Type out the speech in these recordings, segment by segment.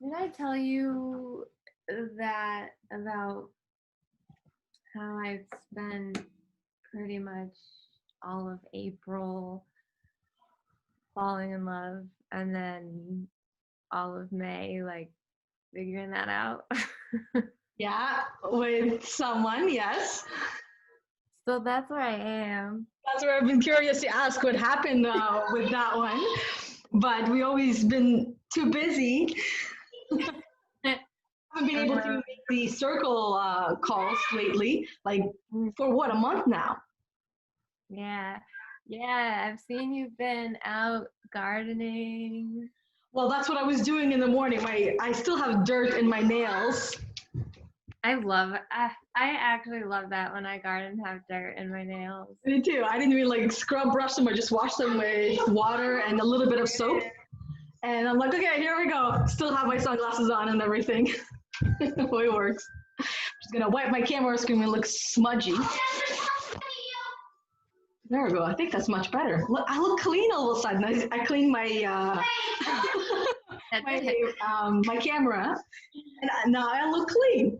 Did I tell you that about how I've spent pretty much all of April falling in love and then all of May like figuring that out? Yeah, with someone, yes. So that's where I am. That's where I've been curious to ask what happened with that one. But we always been too busy. Haven't been able to make the circle calls lately. Like for what, a month now? Yeah. Yeah, I've seen you've been out gardening. Well, that's what I was doing in the morning. I still have dirt in my nails. I actually love that when I garden and have dirt in my nails. Me too. I didn't even like scrub brush them or just wash them with water and a little bit of soap. And I'm like, okay, here we go. Still have my sunglasses on and everything. The way it works. Just gonna wipe my camera screen and look smudgy. There we go. I think that's much better. Look, I look clean all of a sudden. I cleaned my my camera, and now I look clean.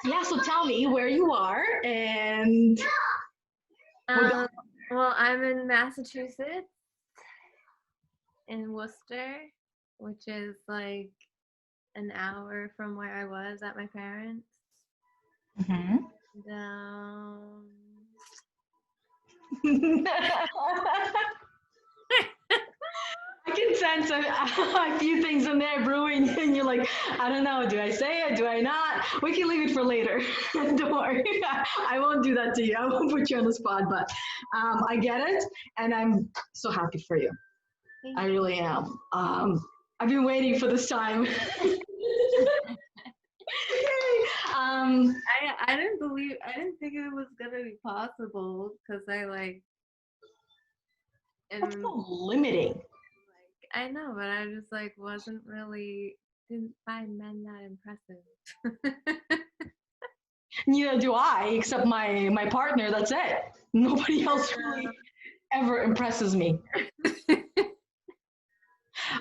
Yeah. So tell me where you are and. Well, I'm in Massachusetts, in Worcester, which is like an hour from where I was at my parents'. Mm-hmm. I can sense a few things in there brewing, and you're like, I don't know, do I say it? Do I not? We can leave it for later. Don't worry. I won't do that to you. I won't put you on the spot, but I get it, and I'm so happy for you. I really am. I've been waiting for this time. I didn't think it was gonna be possible because that's so limiting. I know, but I just like didn't find men that impressive. Neither do I, except my partner. That's it. Nobody else really ever impresses me.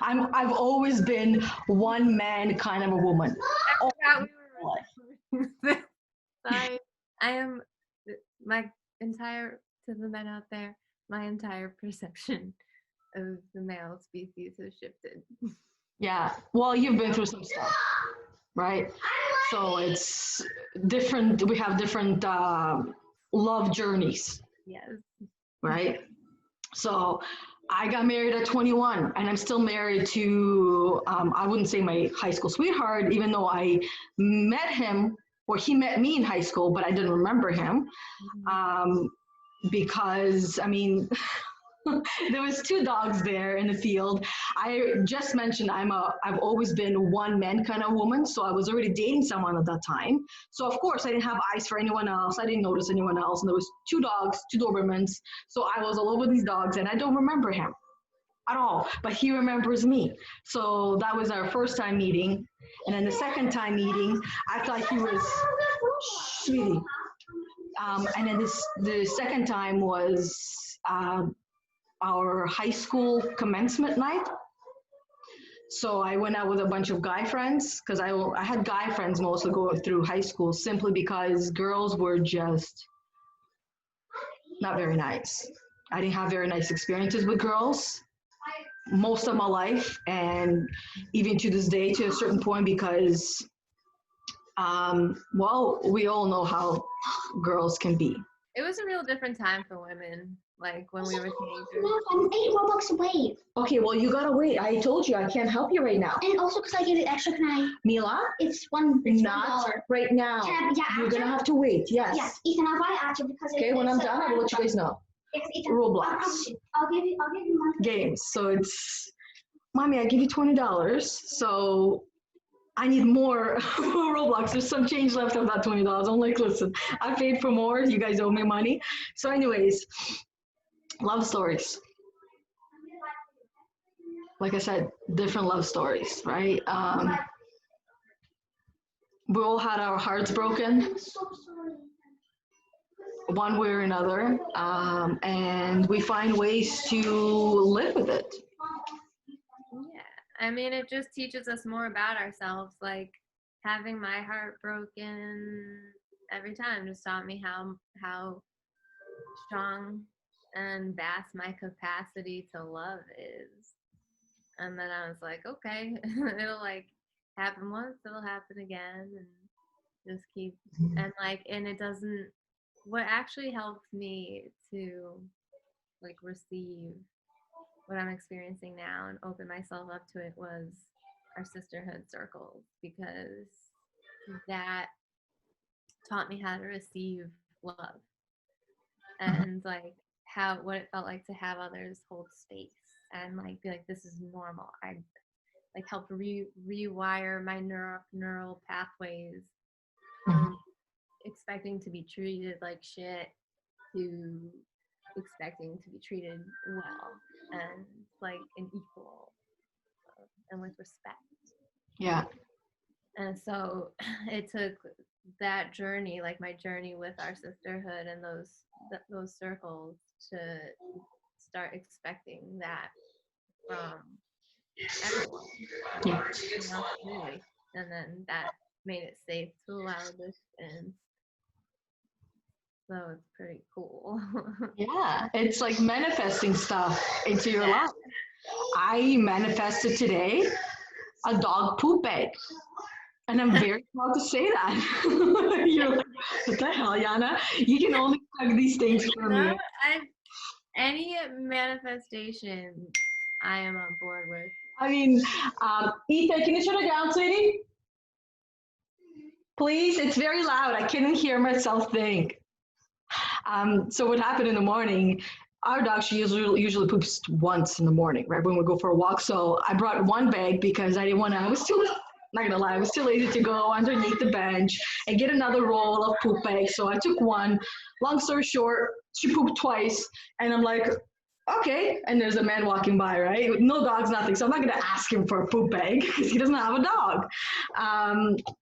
I've always been one man kind of a woman. Sorry, I am to the men out there, my entire perception of the male species has shifted. Yeah, well, you've been through some stuff, right? So it's different. We have different love journeys. Yes. Right? So I got married at 21 and I'm still married to, I wouldn't say my high school sweetheart, even though I met him or he met me in high school, but I didn't remember him. Because, I mean, there was two dogs there in the field. I just mentioned I've always been one man kind of woman, so I was already dating someone at that time. So of course I didn't have eyes for anyone else. I didn't notice anyone else, and there was two dogs, two Dobermans. So I was all over these dogs, and I don't remember him at all, but he remembers me. So that was our first time meeting, and then the second time meeting, I thought he was sweetie. And then the second time was our high school commencement night. So I went out with a bunch of guy friends because I had guy friends mostly going through high school simply because girls were just not very nice. I didn't have very nice experiences with girls most of my life, and even to this day to a certain point because well, we all know how girls can be. It was a real different time for women, like when we were teenagers. I'm 8 Robux away. Okay, well, you gotta wait. I told you I can't help you right now. And also, because I get it extra, can I? Mila? It's not $1. right now. Yeah, you're gonna have to wait. Yes. Yes, Ethan, I'll buy it after because Okay, when I'm done, I will let you guys know. Ethan, Roblox. I'll give you money. Games. So it's, mommy, I give you $20. So I need more Roblox. There's some change left of that $20. I'm like, listen, I paid for more. You guys owe me money. So anyways, love stories. Like I said, different love stories, right? We all had our hearts broken I'm so sorry. one way or another, and we find ways to live with it. Yeah, I mean, it just teaches us more about ourselves. Like having my heart broken every time just taught me how strong and vast my capacity to love is. And then I was like, okay, it'll like happen once, it'll happen again, and just keep and like and it doesn't. What actually helped me to like receive what I'm experiencing now and open myself up to it was our sisterhood circles, because that taught me how to receive love and like how what it felt like to have others hold space and like be like, this is normal. I like helped rewire my neural pathways from expecting to be treated like shit to expecting to be treated well and like an equal and with respect. Yeah. And so it took that journey, like my journey with our sisterhood and those circles, to start expecting that from everyone. Yeah. Really. And then that made it safe to allow this in. So it's pretty cool. Yeah. It's like manifesting stuff into your life. I manifested today a dog poop bag. And I'm very proud to say that. You're like, what the hell, Yana? You can only hug these things for No, me. any manifestation I am on board with. I mean, Ethan, can you turn it down, sweetie? Please, it's very loud. I couldn't hear myself think. So what happened in the morning? Our dog, she usually poops once in the morning, right, when we go for a walk. So I brought one bag because I didn't want to. I was too, not gonna lie, I was too lazy to go underneath the bench and get another roll of poop bags. So I took one. Long story short, she pooped twice, and I'm like, okay. And there's a man walking by, right? No dogs, nothing. So I'm not gonna ask him for a poop bag because he doesn't have a dog.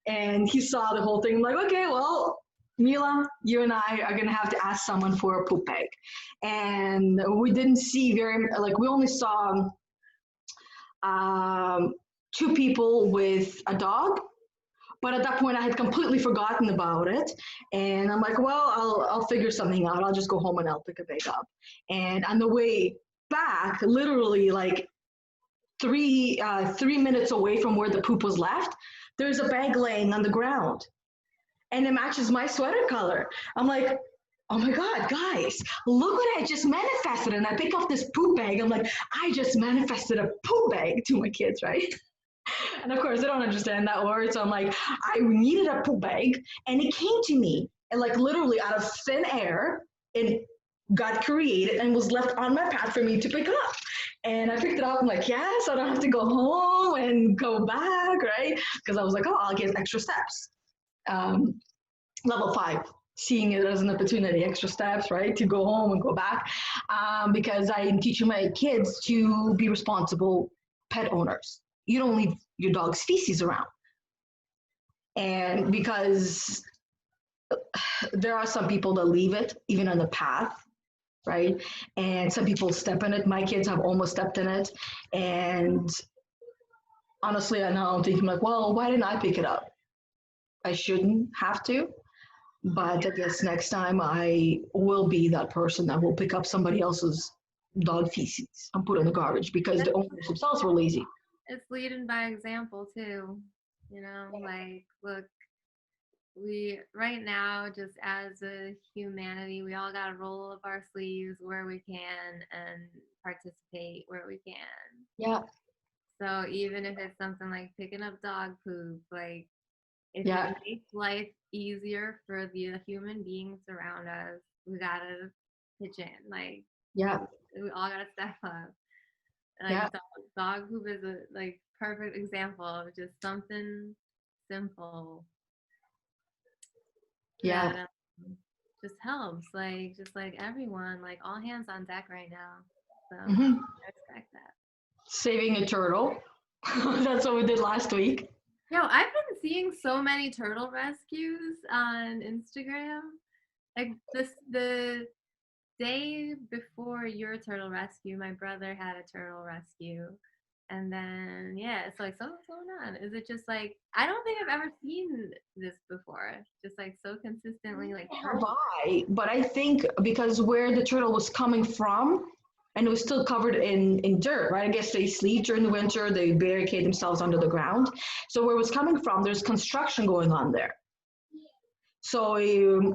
And he saw the whole thing. I'm like, okay, well, Mila, you and I are gonna have to ask someone for a poop bag. And we didn't see like we only saw two people with a dog. But at that point, I had completely forgotten about it, and I'm like, well, I'll figure something out. I'll just go home and I'll pick a bag up. And on the way back, literally like 3 minutes away from where the poop was left, there's a bag laying on the ground, and it matches my sweater color. I'm like, oh my God, guys, look what I just manifested. And I pick up this poop bag. I'm like, I just manifested a poop bag to my kids, right? And of course, they don't understand that word. So I'm like, I needed a poop bag. And it came to me, and like literally out of thin air, it got created and was left on my path for me to pick up. And I picked it up. I'm like, yes, I don't have to go home and go back, right? Because I was like, oh, I'll get extra steps. Level 5, seeing it as an opportunity, extra steps, right, to go home and go back, because I am teaching my kids to be responsible pet owners. You don't leave your dog's feces around. And because there are some people that leave it even on the path, right? And some people step in it. My kids have almost stepped in it. And honestly, I now I'm thinking like, well, why didn't I pick it up? I shouldn't have to. But I guess next time I will be that person that will pick up somebody else's dog feces and put it in the garbage because the owners themselves were lazy. It's leading by example too. You know, like look, we right now just as a humanity, we all gotta roll up our sleeves where we can and participate where we can. Yeah. So even if it's something like picking up dog poop, like if Yeah. it makes life easier for the human beings around us, we gotta pitch in. Like, Yeah. we all gotta step up. Like, Yeah. dog poop is a like perfect example of just something simple Yeah. that just helps. Like, just like everyone, like all hands on deck right now. So I respect that. Saving a turtle. That's what we did last week. Yo, I've been seeing so many turtle rescues on Instagram. Like the day before your turtle rescue, my brother had a turtle rescue. And then yeah, so like, so what's going on? Is it just like, I don't think I've ever seen this before. Just like so consistently like Have I? But I think because where the turtle was coming from, and it was still covered in dirt, right? I guess they sleep during the winter, they barricade themselves under the ground. So where it was coming from, there's construction going on there. So it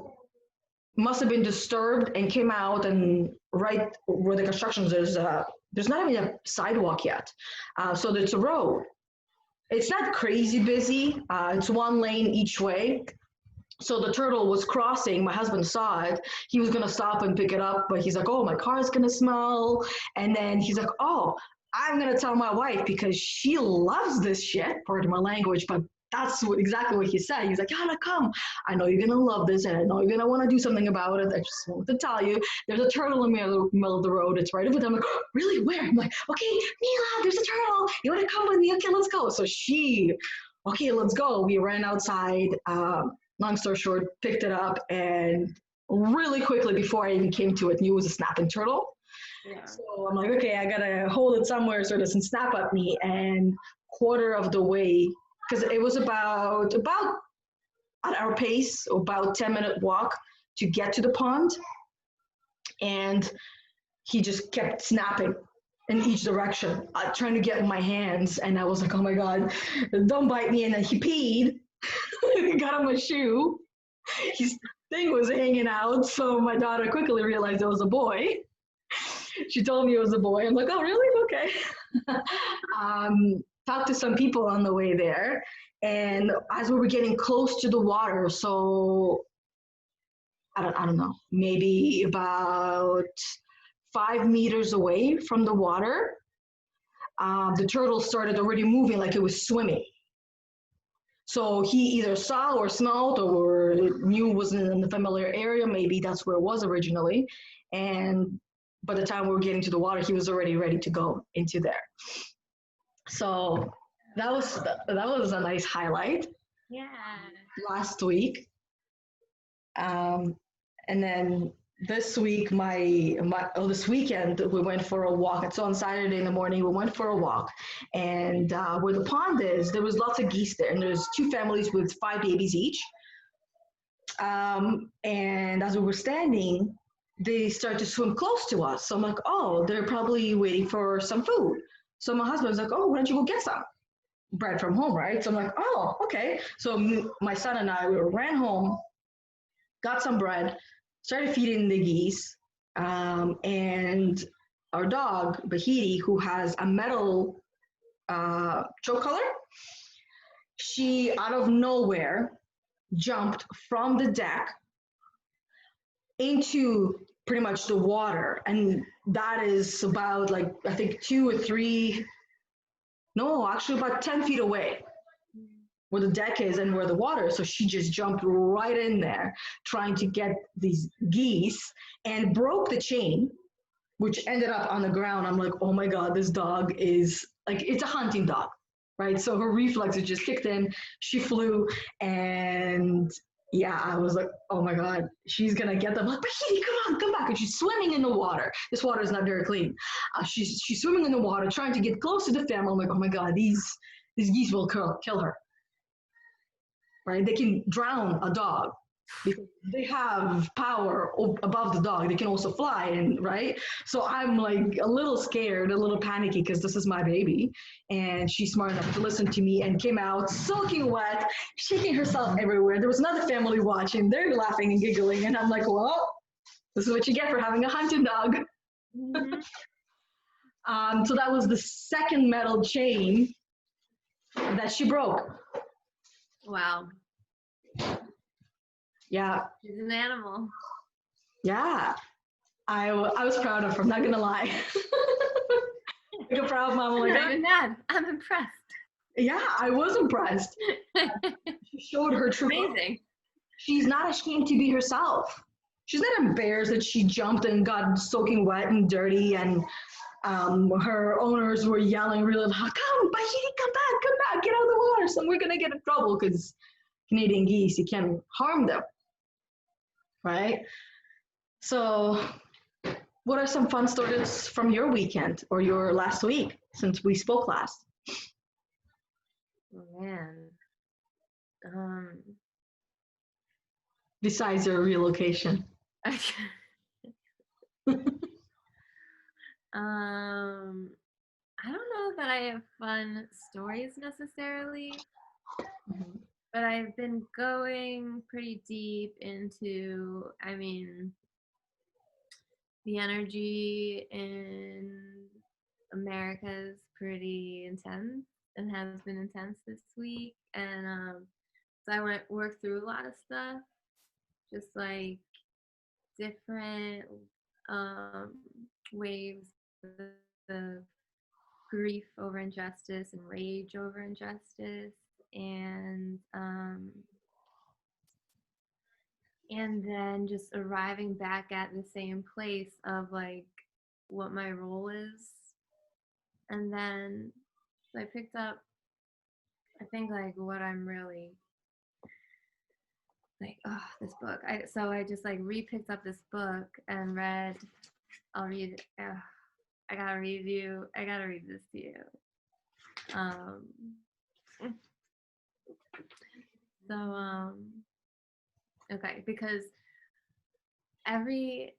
must have been disturbed and came out, and right where the construction is, there's not even a sidewalk yet. So it's a road. It's not crazy busy. It's one lane each way. So the turtle was crossing. My husband saw it. He was gonna stop and pick it up, but he's like, "Oh, my car's gonna smell." And then he's like, "Oh, I'm gonna tell my wife because she loves this shit." Pardon my language, but that's exactly what he said. He's like, "Yana, come. I know you're gonna love this, and I know you're gonna want to do something about it. I just wanted to tell you, there's a turtle in the middle of the road. It's right over there." I'm like, "Oh, really? Where?" I'm like, "Okay, Mila, there's a turtle. You wanna come with me? Okay, let's go." So okay, let's go. We ran outside. Long story short, picked it up, and really quickly before I even came to it, knew it was a snapping turtle. Yeah. So I'm like, okay, I gotta hold it somewhere so it doesn't snap at me. And quarter of the way, because it was about at our pace, about 10-minute walk to get to the pond, and he just kept snapping in each direction, trying to get in my hands. And I was like, oh my god, don't bite me. And then he peed. Got on my shoe. His thing was hanging out, so my daughter quickly realized it was a boy. She told me it was a boy. I'm like, oh, really? Okay. Talked to some people on the way there, and as we were getting close to the water, so I don't know, maybe about 5 meters away from the water, the turtle started already moving like it was swimming. So he either saw or smelled or knew it was in the familiar area. Maybe that's where it was originally. And by the time we were getting to the water, he was already ready to go into there. So that was a nice highlight. Yeah. Last week. And then this week, this weekend, we went for a walk. So on Saturday in the morning, we went for a walk. And where the pond is, there was lots of geese there. And there's 2 families with 5 babies each. And as we were standing, they started to swim close to us. So I'm like, oh, they're probably waiting for some food. So my husband was like, oh, why don't you go get some bread from home, right? So I'm like, oh, okay. So my son and I, we ran home, got some bread, started feeding the geese, and our dog, Bahiti, who has a metal choke collar, she, out of nowhere, jumped from the deck into pretty much the water. And that is about, like, I think 2 or 3, no, actually about 10 feet away where the deck is and where the water is. So she just jumped right in there trying to get these geese and broke the chain, which ended up on the ground. I'm like, oh my God, this dog is like, it's a hunting dog, right? So her reflexes just kicked in. She flew, and yeah, I was like, oh my God, she's gonna get them. I'm like, Bahiti, come back. And she's swimming in the water. This water is not very clean. She's swimming in the water, trying to get close to the family. I'm like, oh my God, these geese will kill her. Right? They can drown a dog because they have power above the dog. They can also fly, and right. So I'm like a little scared, a little panicky because this is my baby, and she's smart enough to listen to me and came out soaking wet, shaking herself everywhere. There was another family watching. They're laughing and giggling, and I'm like, well, this is what you get for having a hunting dog. Mm-hmm. So that was the second metal chain that she broke. Wow. Yeah. She's an animal. Yeah. I was proud of her, I'm not gonna lie. Like a proud mom. I'm Like, not even mad. I'm impressed. yeah, I was impressed. She showed her true. Amazing. She's not ashamed to be herself. She's not embarrassed that she jumped and got soaking wet and dirty, and her owners were yelling really loud, come, Bahiti, come back, get out of the water. So we're gonna get in trouble because Canadian geese, you can't harm them, right? So What are some fun stories from your weekend or your last week since we spoke last? Man. Um, Besides your relocation. I don't know that I have fun stories necessarily, Mhm. but I've been going pretty deep into, the energy in America is pretty intense and has been intense this week. And so I went work through a lot of stuff, just like different um, waves of grief over injustice and rage over injustice, and then just arriving back at the same place of like what my role is. And then so I picked up, I think, like what I'm really like, oh, this book. I just like re-picked up this book and read. I'll read. I gotta read you. I gotta read this to you. Um, so okay, because I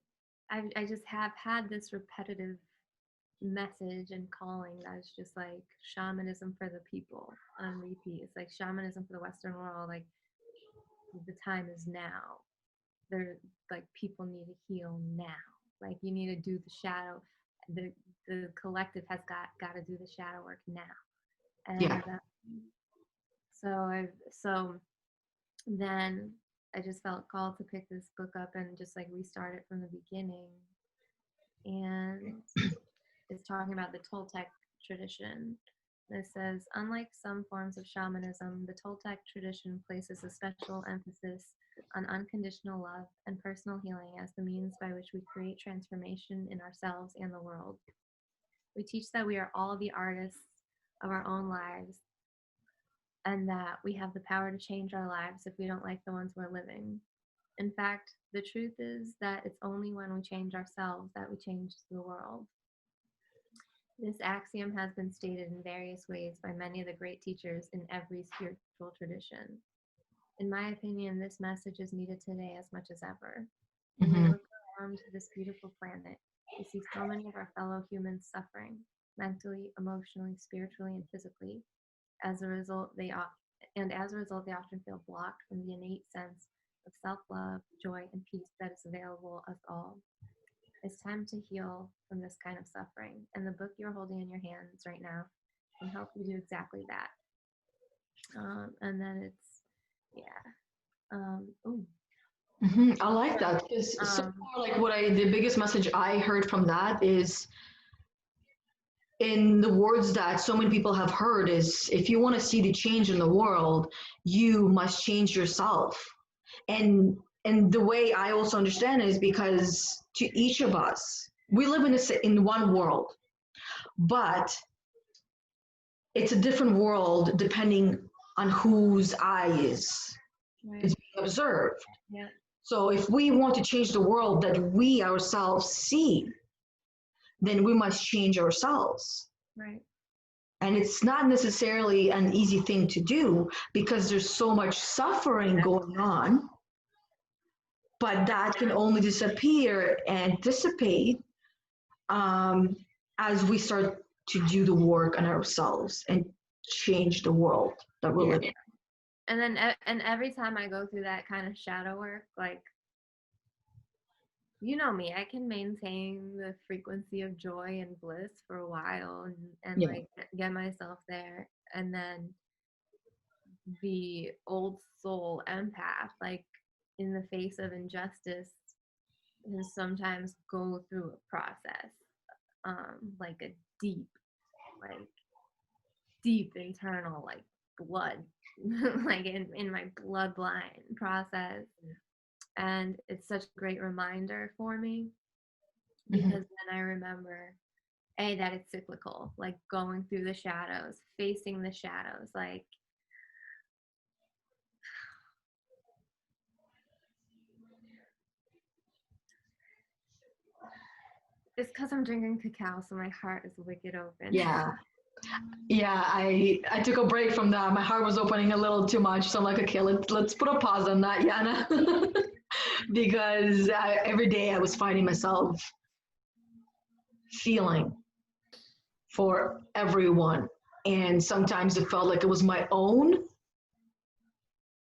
just have had this repetitive message and calling that's just like shamanism for the people on repeat. It's like shamanism for the Western world. Like the time is now. They're like people need to heal now. Like you need to do the shadow. The collective has got to do the shadow work now. Yeah. And so then I just felt called to pick this book up and just like restart it from the beginning. And it's talking about the Toltec tradition. It says, unlike some forms of shamanism, the Toltec tradition places a special emphasis on unconditional love and personal healing as the means by which we create transformation in ourselves and the world. We teach that we are all the artists of our own lives and that we have the power to change our lives if we don't like the ones we're living. In fact, the truth is that it's only when we change ourselves that we change the world. This axiom has been stated in various ways by many of the great teachers in every spiritual tradition. In my opinion, this message is needed today as much as ever. When we look around this beautiful planet, we see so many of our fellow humans suffering, mentally, emotionally, spiritually, and physically. As a result, they often feel blocked from the innate sense of self-love, joy, and peace that is available to us all. It's time to heal from this kind of suffering, and the book you're holding in your hands right now can help you do exactly that. And then it's, yeah. I like that because so Um, far, like the biggest message I heard from that is in the words that so many people have heard is if you want to see the change in the world, you must change yourself. And the way I also understand it is because to each of us, we live in one world, but it's a different world depending on whose eyes right. is being observed. Yeah. So if we want to change the world that we ourselves see, then we must change ourselves. Right. And it's not necessarily an easy thing to do because there's so much suffering going on, but that can only disappear and dissipate as we start to do the work on ourselves and change the world that we're living in. And then and every time I go through that kind of shadow work, like, you know me, I can maintain the frequency of joy and bliss for a while and Yeah. like get myself there. And then the old soul empath, like in the face of injustice, can sometimes go through a process, like a like deep internal, like blood, like in my bloodline process. And it's such a great reminder for me because then I remember that it's cyclical, like going through the shadows, facing the shadows, like It's because I'm drinking cacao, so my heart is wicked open. Yeah. Yeah, I took a break from that. My heart was opening a little too much, so I'm like, okay, let's put a pause on that, Yana, because every day I was finding myself feeling for everyone, and sometimes it felt like it was my own,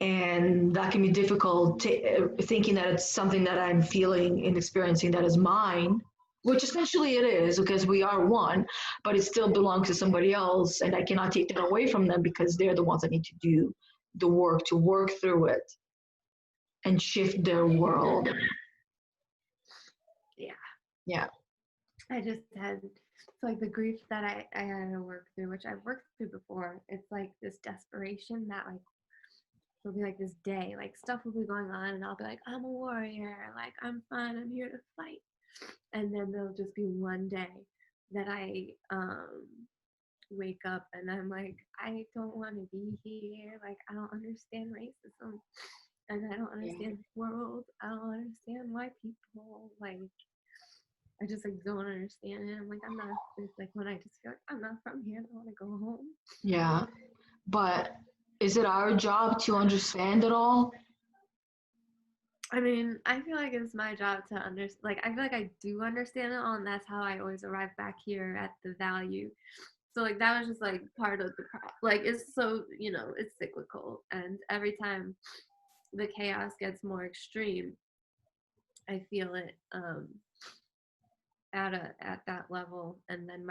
and that can be difficult thinking that it's something that I'm feeling and experiencing that is mine, which essentially it is because we are one, but it still belongs to somebody else, and I cannot take that away from them because they're the ones that need to do the work to work through it and shift their world. Yeah. Yeah. I just had, it's like the grief that I had to work through, which I've worked through before. It's like this desperation that like, it'll be like this day, like stuff will be going on and I'll be like, I'm a warrior, like I'm fun, I'm here to fight. And then there'll just be one day that I wake up and I'm like, I don't want to be here. Like I don't understand racism and I don't understand the world. I don't understand why people like I just like don't understand it. I'm like, I'm not. It's like when I just feel like I'm not from here. I want to go home. Yeah. But is it our job to understand it all? I mean, I feel like it's my job to understand. Like, I feel like I do understand it all, and that's how I always arrive back here at the value. So, like, that was just like part of the like. It's so it's cyclical, and every time the chaos gets more extreme, I feel it at that level, and then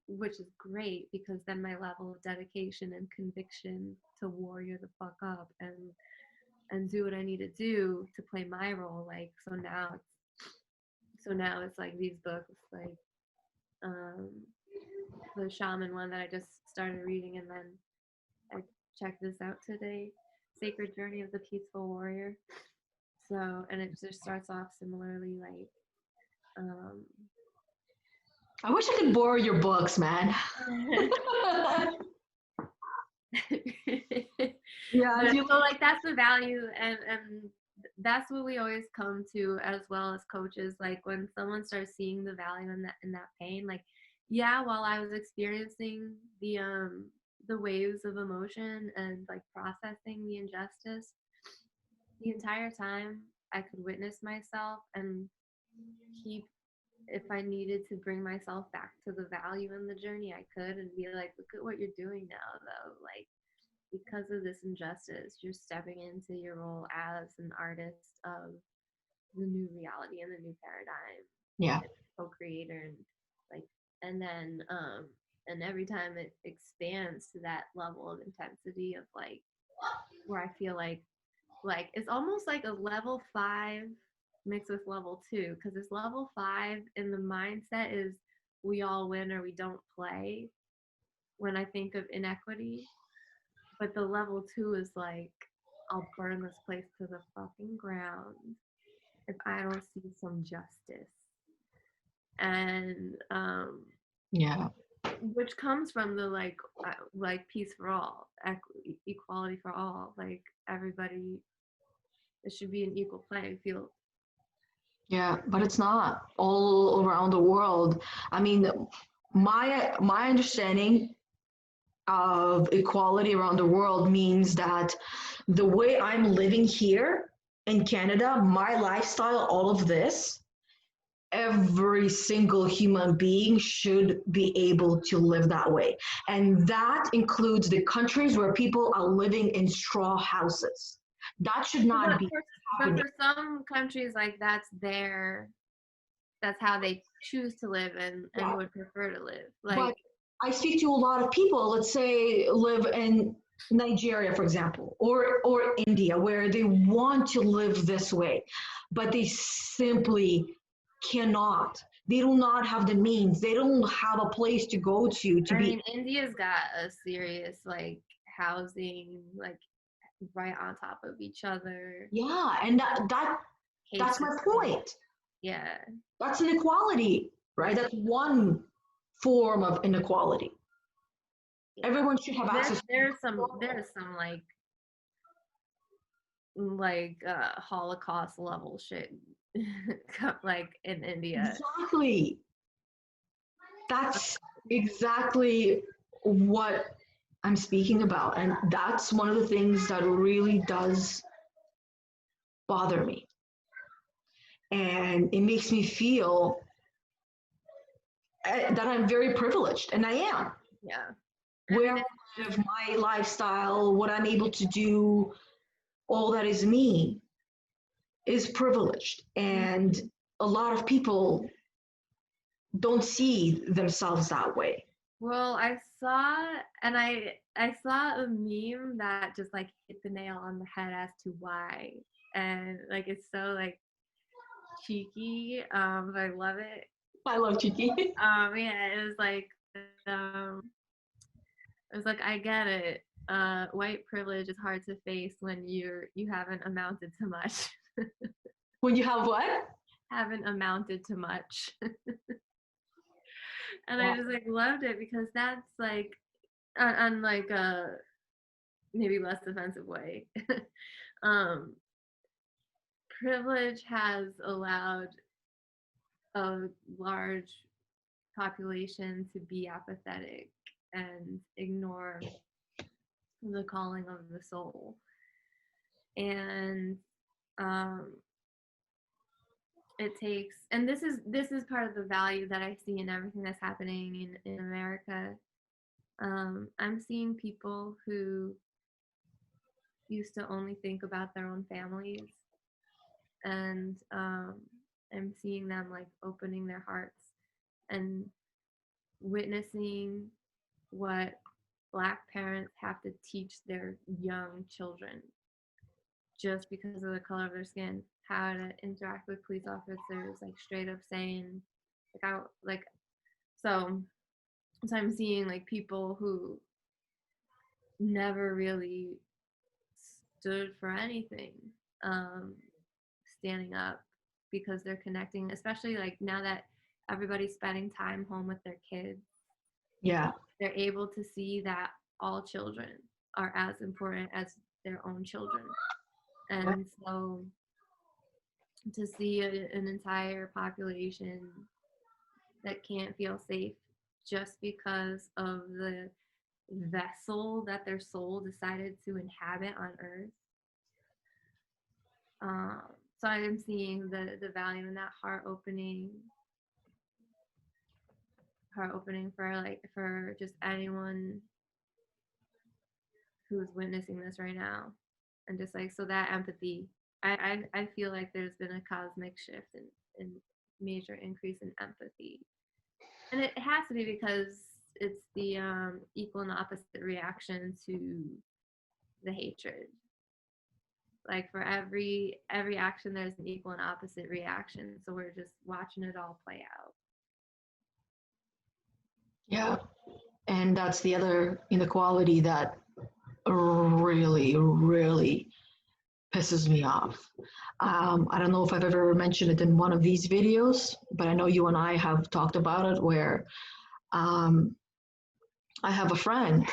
which is great because then my level of dedication and conviction to warrior the fuck up and do what I need to do to play my role. Like so now it's like these books like um the shaman one that I just started reading, and then I checked this out today, Sacred Journey of the Peaceful Warrior. So and it just starts off similarly like I wish I could borrow your books, man. Yeah, but if you so like that's the value and that's what we always come to as well as coaches, like when someone starts seeing the value in that pain, like yeah, while I was experiencing the waves of emotion and like processing the injustice the entire time, I could witness myself and keep, if I needed to bring myself back to the value in the journey, I could and be like, look at what you're doing now though, like because of this injustice, you're stepping into your role as an artist of the new reality and the new paradigm. Yeah. Co-creator and like and every time it expands to that level of intensity of like where I feel like it's almost like a level 5 mixed with level 2 because this level 5 in the mindset is we all win or we don't play when I think of inequity. But the level 2 is like, I'll burn this place to the fucking ground if I don't see some justice. And Yeah. which comes from the like peace for all, equality for all. Like everybody, it should be an equal playing field. Yeah, but it's not all around the world. I mean, my understanding of equality around the world means that the way I'm living here in Canada, my lifestyle, all of this, every single human being should be able to live that way. And that includes the countries where people are living in straw houses. That should not be But happening. for some countries, like that's how they choose to live and Yeah. would prefer to live. But Like I speak to a lot of people, let's say live in Nigeria, for example, or India, where they want to live this way, but they simply cannot. They do not have the means. They don't have a place to go to I be. mean, India's got a serious like housing, like right on top of each other. Yeah, and that's my point. Yeah. That's inequality, right? That's one form of inequality. Yeah. Everyone should have access. There's some like Holocaust level shit like in India. Exactly. That's exactly what I'm speaking about. And that's one of the things that really does bother me. And it makes me feel that I'm very privileged, and I am. Yeah. Where I live, my lifestyle, what I'm able to do, all that is me is privileged. And a lot of people don't see themselves that way. Well, I saw a meme that just like hit the nail on the head as to why. And like it's so like cheeky, but I love it. I love cheeky. Yeah, um it was like I get it. White privilege is hard to face when you haven't amounted to much. When you have what? Haven't amounted to much. And I Wow. just like loved it because that's like on like a maybe less offensive way. um Privilege has allowed a large population to be apathetic and ignore the calling of the soul. And um it takes, and this is part of the value that I see in everything that's happening in America. I'm seeing people who used to only think about their own families, and I'm seeing them like opening their hearts and witnessing what Black parents have to teach their young children just because of the color of their skin, how to interact with police officers, like straight up saying, like I like so. So I'm seeing like people who never really stood for anything, um, standing up because they're connecting, especially like now that everybody's spending time home with their kids. Yeah. They're able to see that all children are as important as their own children. And so to see an entire population that can't feel safe just because of the vessel that their soul decided to inhabit on earth. So I'm seeing the value in that heart opening for just anyone who's witnessing this right now, and just like so that empathy. I feel like there's been a cosmic shift and major increase in empathy, and it has to be because it's the equal and opposite reaction to the hatred. Like for every action there's an equal and opposite reaction, so we're just watching it all play out. Yeah. And that's the other inequality that really, really pisses me off. I don't know if I've ever mentioned it in one of these videos, but I know you and I have talked about it where um, I have a friend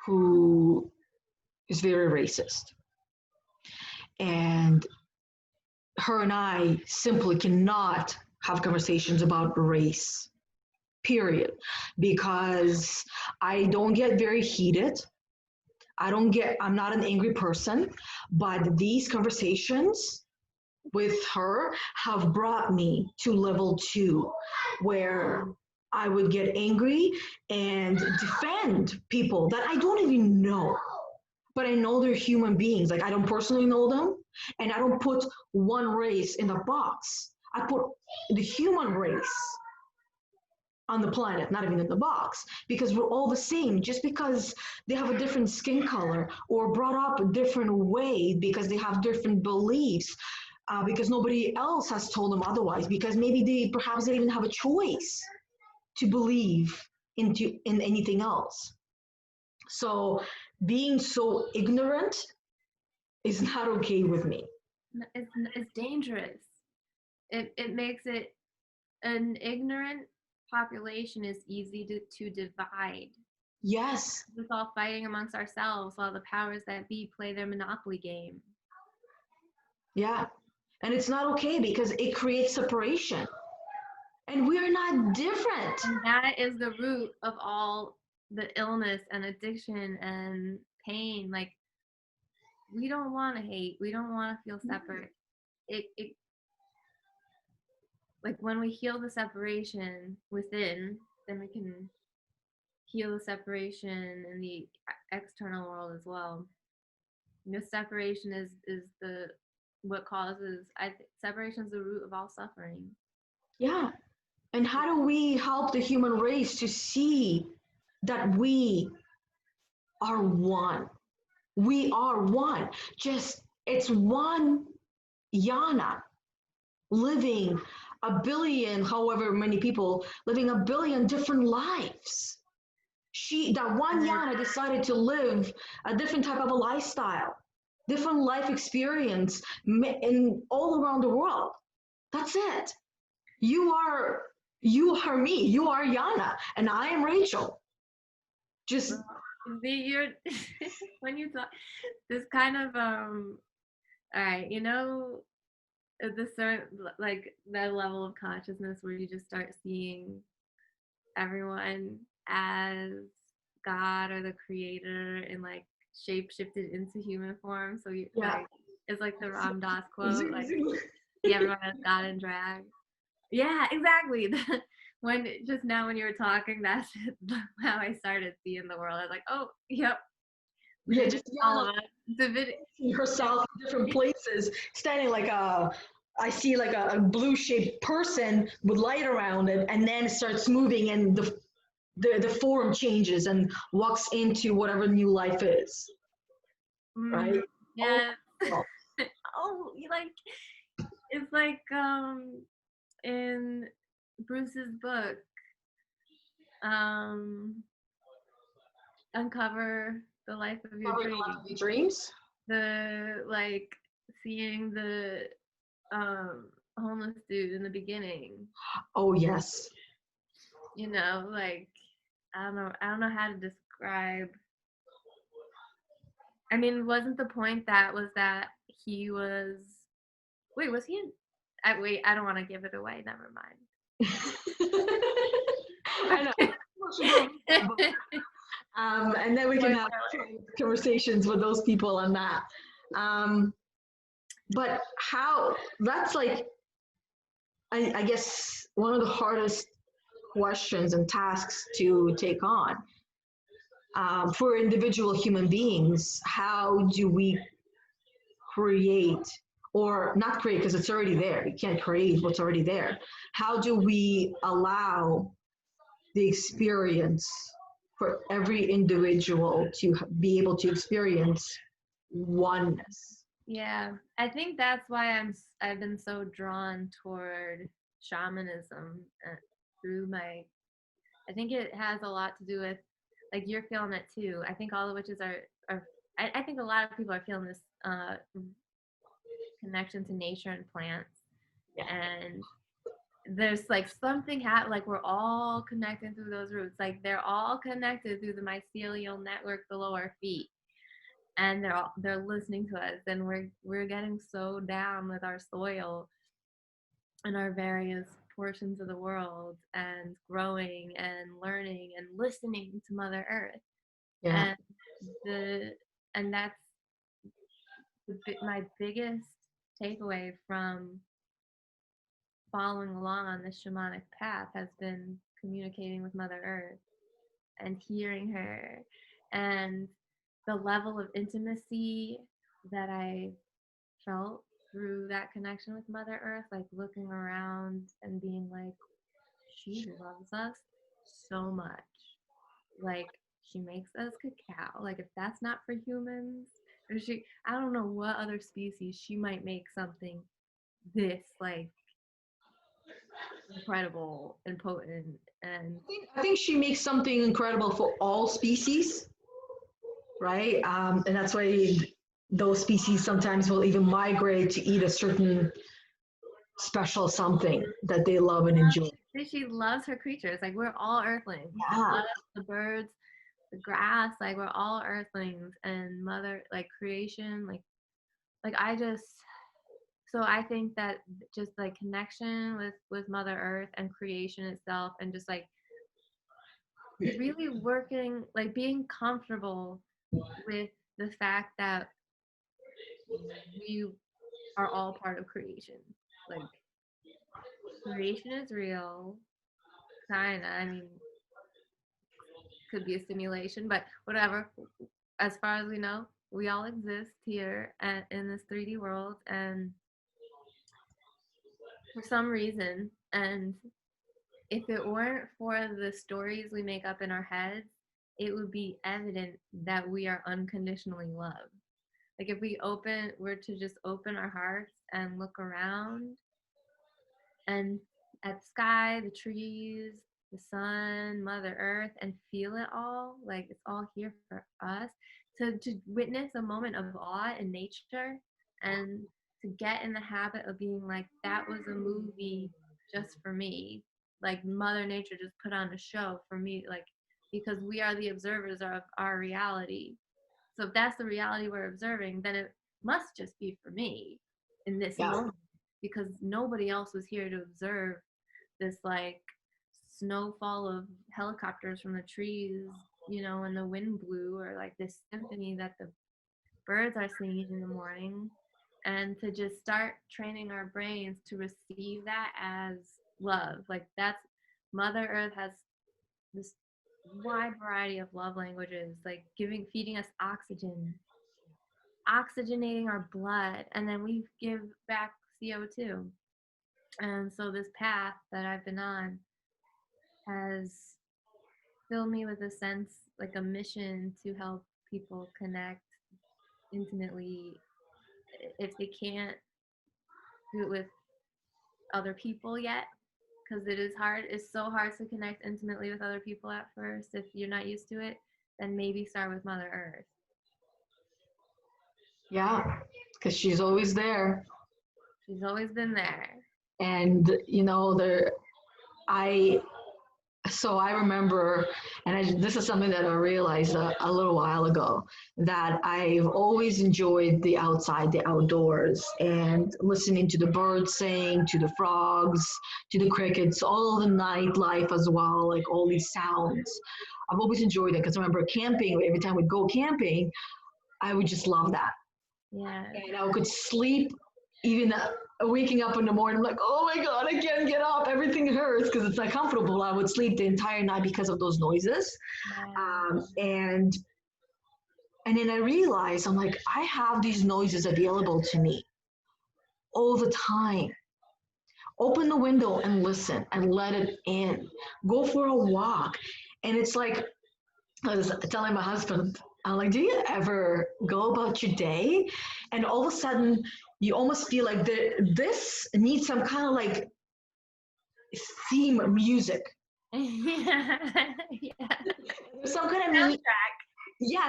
who is very racist. And her and I simply cannot have conversations about race, period, because I don't get very heated. I'm not an angry person, but these conversations with her have brought me to level 2 where I would get angry and defend people that I don't even know, but I know they're human beings. Like I don't personally know them, and I don't put one race in a box. I put the human race on the planet, not even in the box, because we're all the same. Just because they have a different skin color or brought up a different way because they have different beliefs, because nobody else has told them otherwise, because maybe they perhaps they didn't even have a choice to believe in anything else. So being so ignorant is not okay with me. It's dangerous. It makes it an ignorant population is easy to divide. Yes. We're all fighting amongst ourselves while the powers that be play their monopoly game. Yeah. And it's not okay because it creates separation. And we're not different. And that is the root of all the illness and addiction and pain. Like, we don't want to hate. We don't want to feel separate. It like when we heal the separation within, then we can heal the separation in the external world as well. Separation is the what causes. Separation is the root of all suffering. Yeah. And how do we help the human race to see that we are one? We are one. Just it's one Yana living a billion, however many people living a billion different lives. That one Yana decided to live a different type of a lifestyle, different life experience in all around the world. That's it. You are me. You are Yana, and I am Rachel. Just see, you're when you talk this kind of all right, the certain like that level of consciousness where you just start seeing everyone as God or the creator and like shape shifted into human form. So you like it's like the Ram Dass quote, like everyone has God in drag. Yeah, exactly. When just now when you were talking, that's how I started seeing the world. I was like, oh, yep. Yeah, just all of us. See herself in different places, standing like I see like a blue shaped person with light around it, and then it starts moving, and the form changes and walks into whatever new life is. Right? Yeah. Oh, you like it's like in Bruce's book, Uncover the Life of Your Dreams. The like seeing the homeless dude in the beginning. Oh yes. Like I don't know how to describe. I mean, wasn't the point that he was wait, was he in wait, I don't want to give it away. Never mind. I know. And then we can have conversations with those people on that. But how, that's like, I guess, one of the hardest questions and tasks to take on. For individual human beings, how do we create, or not create because it's already there? You can't create what's already there. How do we allow the experience for every individual to be able to experience oneness? Yeah, I think that's why I've been so drawn toward shamanism through my. I think it has a lot to do with, like, you're feeling it too. I think all the witches are. I think a lot of people are feeling this connection to nature and plants, and there's like something like we're all connected through those roots. Like they're all connected through the mycelial network below our feet. And they're listening to us, and we're getting so down with our soil and our various portions of the world, and growing and learning and listening to Mother Earth. Yeah. And that's my biggest takeaway from following along on this shamanic path has been communicating with Mother Earth and hearing her, and the level of intimacy that I felt through that connection with Mother Earth, like looking around and being like, she loves us so much. Like, she makes us cacao. Like, if that's not for humans, or I don't know what other species she might make something this, like, incredible and potent. And I think she makes something incredible for all species, right? And that's why those species sometimes will even migrate to eat a certain special something that they love and enjoy. She loves her creatures. Like, we're all earthlings. Yeah. She loves the birds, the grass. Like, we're all earthlings, and Mother, like, creation, like I just so I think that just like connection with Mother Earth and creation itself, and just like really working, like being comfortable with the fact that we are all part of creation. Like creation is real, kinda. I mean, could be a simulation, but whatever. As far as we know, we all exist here in this 3D world, and for some reason, and if it weren't for the stories we make up in our heads, it would be evident that we are unconditionally loved. Like if were to just open our hearts and look around and at the sky, the trees, the sun, Mother Earth, and feel it all, like it's all here for us, to witness a moment of awe in nature, and to get in the habit of being like, that was a movie just for me. Like Mother Nature just put on a show for me, like, because we are the observers of our reality. So if that's the reality we're observing, then it must just be for me in this Yeah. moment, because nobody else was here to observe this like snowfall of helicopters from the trees, and the wind blew, or like this symphony that the birds are singing in the morning. And to just start training our brains to receive that as love. Like that's Mother Earth has this wide variety of love languages, like feeding us oxygen, oxygenating our blood, and then we give back CO2. And so this path that I've been on has filled me with a sense, like a mission to help people connect intimately if they can't do it with other people yet, because it is hard. It's so hard to connect intimately with other people at first. If you're not used to it, then maybe start with Mother Earth. Yeah, because she's always there. She's always been there. And I so I remember, and this is something that I realized a little while ago, that I've always enjoyed the outside, the outdoors, and listening to the birds sing, to the frogs, to the crickets, all the nightlife as well, like all these sounds. I've always enjoyed it because I remember camping. Every time we'd go camping, I would just love that. Yeah. And I could sleep even waking up in the morning, I'm like, oh my God, I can't get up. Everything hurts because it's not comfortable. I would sleep the entire night because of those noises. Yeah. And then I realized, I'm like, I have these noises available to me all the time. Open the window and listen and let it in. Go for a walk. And it's like, I was telling my husband, I'm like, do you ever go about your day and all of a sudden you almost feel like this needs some kind of like theme music? Yeah. Yeah. There's some kind of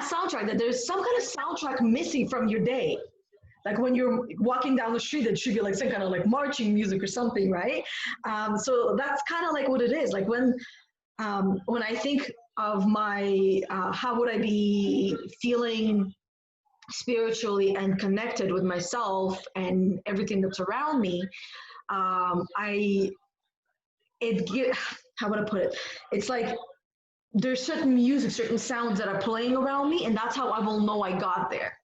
soundtrack. That there's some kind of soundtrack missing from your day. Like when you're walking down the street, it should be like some kind of like marching music or something, right? So that's kind of like what it is. Like when I think of my how would I be feeling spiritually and connected with myself and everything that's around me, I it get how would I put it? It's like there's certain music, certain sounds that are playing around me, and that's how I will know I got there.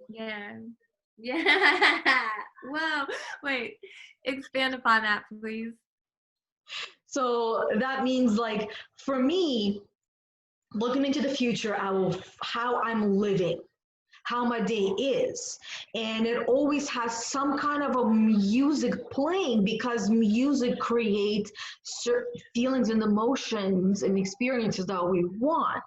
Yeah. Yeah. Wow. Wait. Expand upon that, please. So that means like for me, looking into the future, how I'm living, how my day is. And it always has some kind of a music playing because music creates certain feelings and emotions and experiences that we want.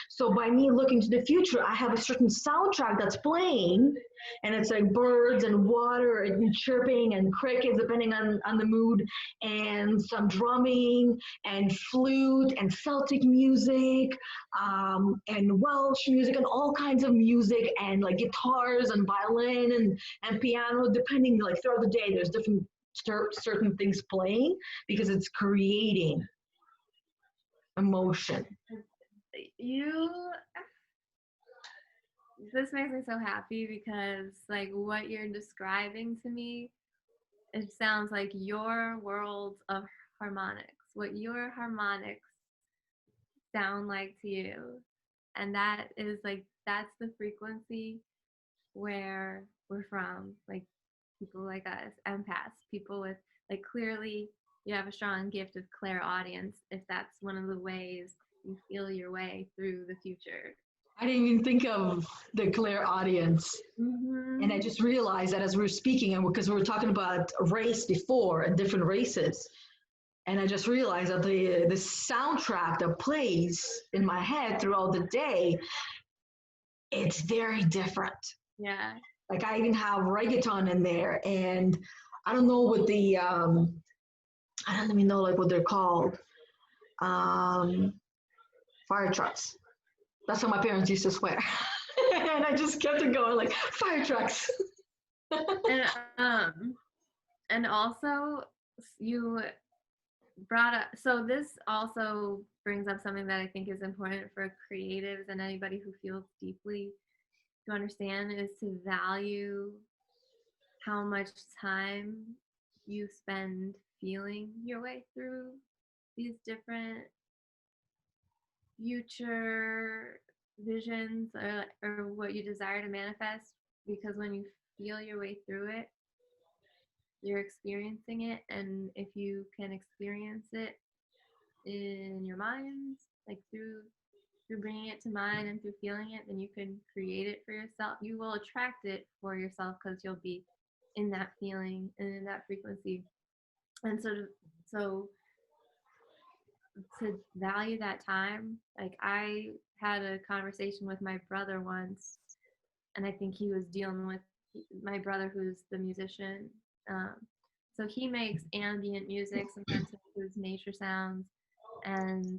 So by me looking to the future, I have a certain soundtrack that's playing, and it's like birds and water and chirping and crickets depending on the mood, and some drumming and flute and Celtic music, and Welsh music and all kinds of music, and like guitars and violin and piano, depending like throughout the day, there's different certain things playing because it's creating emotion. This makes me so happy because like what you're describing to me it sounds like your world of harmonics, what your harmonics sound like to you. And that is like, that's the frequency where we're from. Like people like us, empaths, people with, like, clearly you have a strong gift of clairaudience if that's one of the ways you feel your way through the future. I didn't even think of the clear audience. And I Mm-hmm. just realized that as we were speaking, and because we were talking about race before and different races, and I just realized that the soundtrack that plays in my head throughout the day, it's very different. Yeah. Like I even have reggaeton in there, and I don't know what the I don't even know like what they're called. Um, Fire trucks. That's how my parents used to swear. And I just kept it going like fire trucks. And and also you brought up, so this also brings up something that I think is important for creatives and anybody who feels deeply to understand, is to value how much time you spend feeling your way through these different future visions, or what you desire to manifest, because when you feel your way through it, you're experiencing it. And if you can experience it in your mind, like through bringing it to mind and through feeling it, then you can create it for yourself. You will attract it for yourself because you'll be in that feeling and in that frequency. And so to value that time, like I had a conversation with my brother once, and I think he was dealing with my brother who's the musician. Um, so he makes ambient music, sometimes he includes nature sounds, and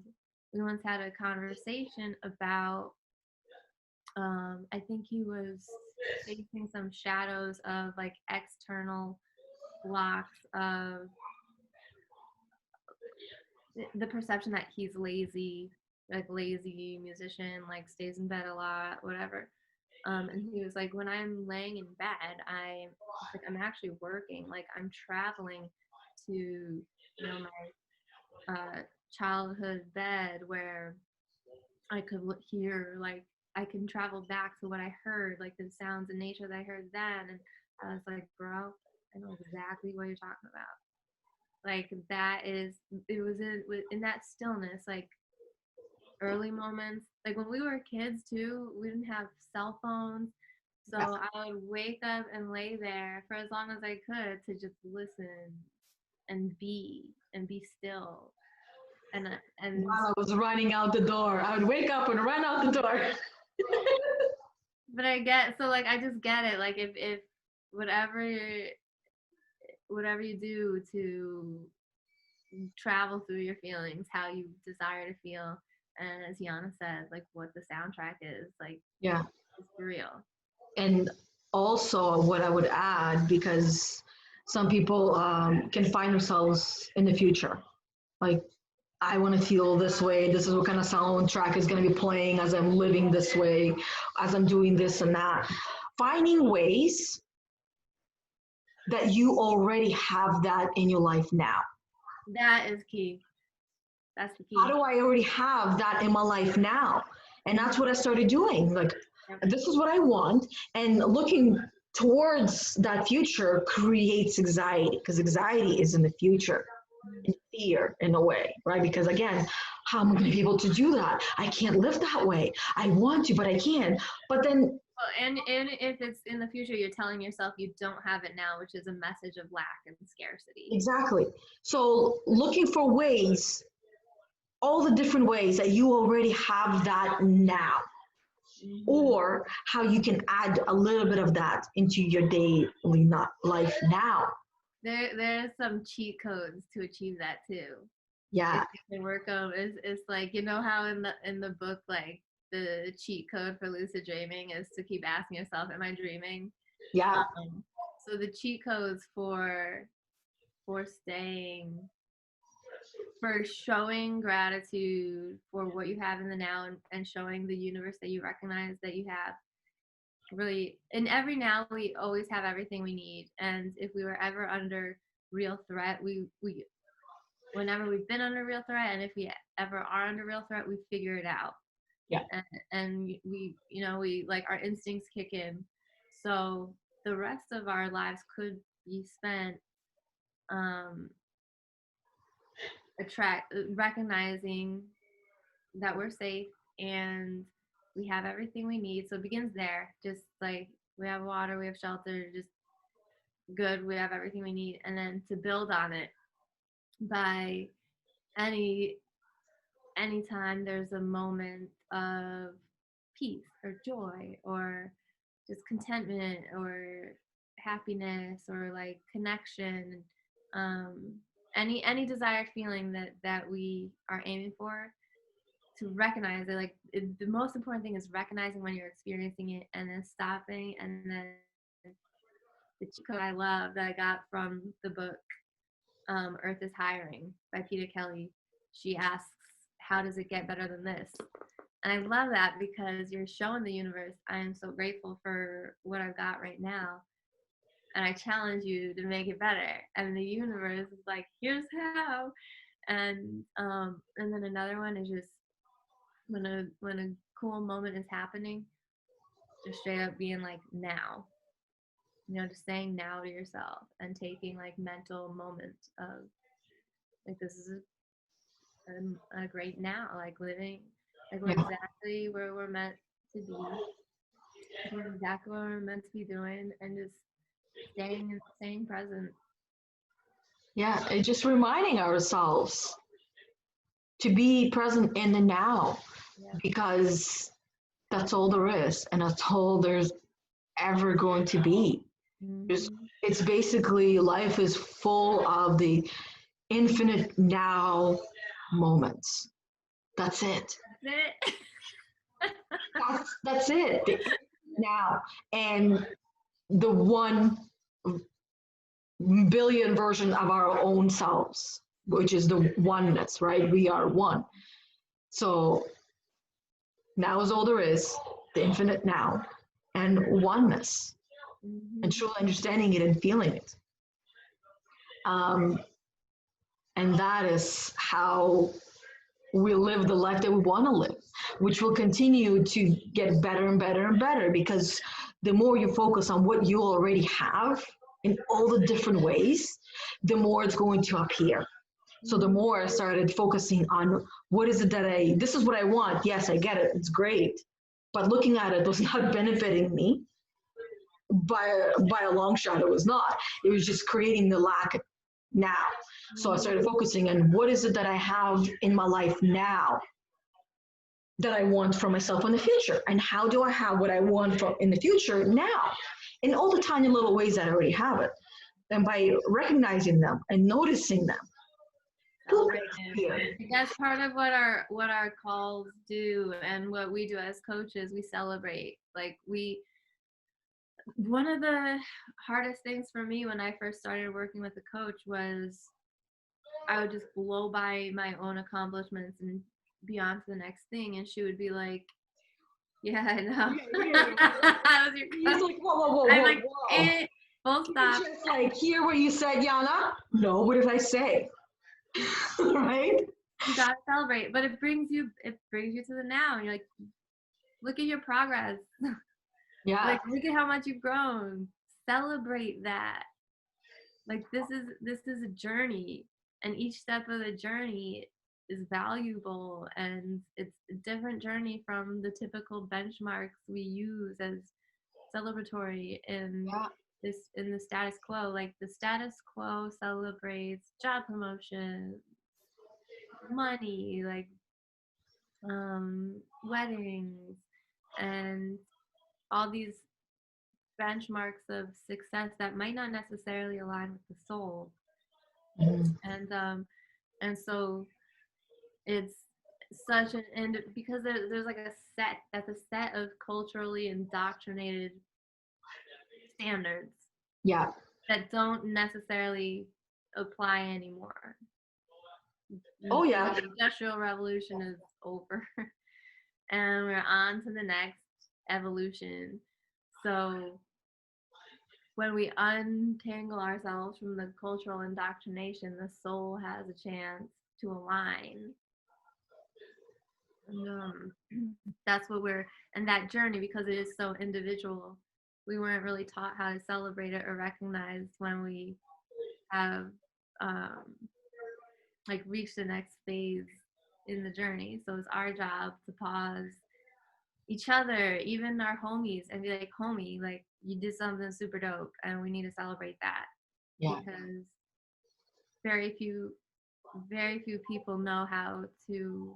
we once had a conversation about, I think he was facing some shadows of like external blocks of the perception that he's lazy, like lazy musician, like stays in bed a lot, whatever. And he was like, when I'm laying in bed, he's like, I'm actually working, like I'm traveling to, my childhood bed where I could hear, like, I can travel back to what I heard, like the sounds in nature that I heard then. And I was like, bro, I know exactly what you're talking about. Like that is, it was in that stillness, like early moments, like when we were kids too, we didn't have cell phones. So Yes. I would wake up and lay there for as long as I could to just listen and be still. And While I was running out the door, I would wake up and run out the door. but I get, so like I just get it. Like if whatever whatever you do to travel through your feelings, how you desire to feel, and as Yana said, like what the soundtrack is, like Yeah. it's for real. And also, what I would add, because some people can find themselves in the future, like I want to feel this way. This is what kind of soundtrack is going to be playing as I'm living this way, as I'm doing this and that. Finding ways that you already have that in your life now. That is key. That's the How key. do I already have that in my life now? And that's what I started doing. Like, this is what I want. And looking towards that future creates anxiety, because anxiety is in the future and fear in a way, right? Because again, how am I going to be able to do that? I can't live that way. I want to, but I can't. But then, Well, and if it's in the future, you're telling yourself you don't have it now, which is a message of lack and scarcity. exactly. So looking for ways, all the different ways that you already have that now, or how you can add a little bit of that into your daily life now. There's some cheat codes to achieve that too. Yeah. The work of is like, you know how in the book, like the cheat code for lucid dreaming is to keep asking yourself, am I dreaming? Yeah. So the cheat codes for staying, for showing gratitude for what you have in the now, and showing the universe that you recognize that you have, really, in every now we always have everything we need. And if we were ever under real threat, we whenever we've been under real threat, and if we ever are under real threat, we figure it out. Yeah. And we like our instincts kick in. So the rest of our lives could be spent recognizing that we're safe and we have everything we need. So it begins there. Just like we have water, we have shelter, just good, we have everything we need. And then to build on it by anytime there's a moment of peace or joy or just contentment or happiness or like connection, any desired feeling that we are aiming for, to recognize it. Like the most important thing is recognizing when you're experiencing it and then stopping. And then the cheat code I love that I got from the book Earth is Hiring by Peter Kelly, she asks, how does it get better than this? And I love that because you're showing the universe, I am so grateful for what I've got right now, and I challenge you to make it better. And the universe is like, here's how. And then another one is just when a cool moment is happening, just straight up being like, now, just saying now to yourself and taking like mental moments of like, this is a great now, like living, like we're exactly where we're meant to be, doing exactly what we're meant to be doing, and just staying present. Yeah, and just reminding ourselves to be present in the now, because that's all there is, and that's all there's ever going to be. It's basically, life is full of the infinite now moments. That's it. That's it. The now, and the 1 billion version of our own selves, which is the oneness, right? We are one. So now is all there is, the infinite now, and oneness, and truly understanding it and feeling it. And that is how we live the life that we want to live, which will continue to get better and better and better, because the more you focus on what you already have in all the different ways, the more it's going to appear. So the more I started focusing on what is it this is what I want. Yes, I get it. It's great. But looking at it was not benefiting me by a long shot. It was not. It was just creating the lack now. So I started focusing on what is it that I have in my life now that I want for myself in the future, and how do I have what I want in the future now, in all the tiny little ways that I already have it. And by recognizing them and noticing them, that's part of what our calls do, and what we do as coaches. We celebrate. Like one of the hardest things for me when I first started working with a coach was I would just blow by my own accomplishments and be on to the next thing, and she would be like, yeah, I know. He's like, whoa. I'm like, full stop. Just like, hear what you said, Yana? No, what did I say? Right? You gotta celebrate, but it brings you to the now, and you're like, look at your progress. Yeah. Like, look at how much you've grown. Celebrate that. Like, this is a journey, and each step of the journey is valuable, and it's a different journey from the typical benchmarks we use as celebratory in the status quo. Like, the status quo celebrates job promotion, money, like weddings, and all these benchmarks of success that might not necessarily align with the soul. And so it's such because there's like a set of culturally indoctrinated standards that don't necessarily apply anymore. Oh yeah. The Industrial Revolution is over and we're on to the next evolution. So when we untangle ourselves from the cultural indoctrination, the soul has a chance to align. And that's what we're, and that journey, because it is so individual, we weren't really taught how to celebrate it or recognize when we have like reached the next phase in the journey. So it's our job to pause each other, even our homies, and be like, homie, like you did something super dope and we need to celebrate that. Yeah. Because very few people know how to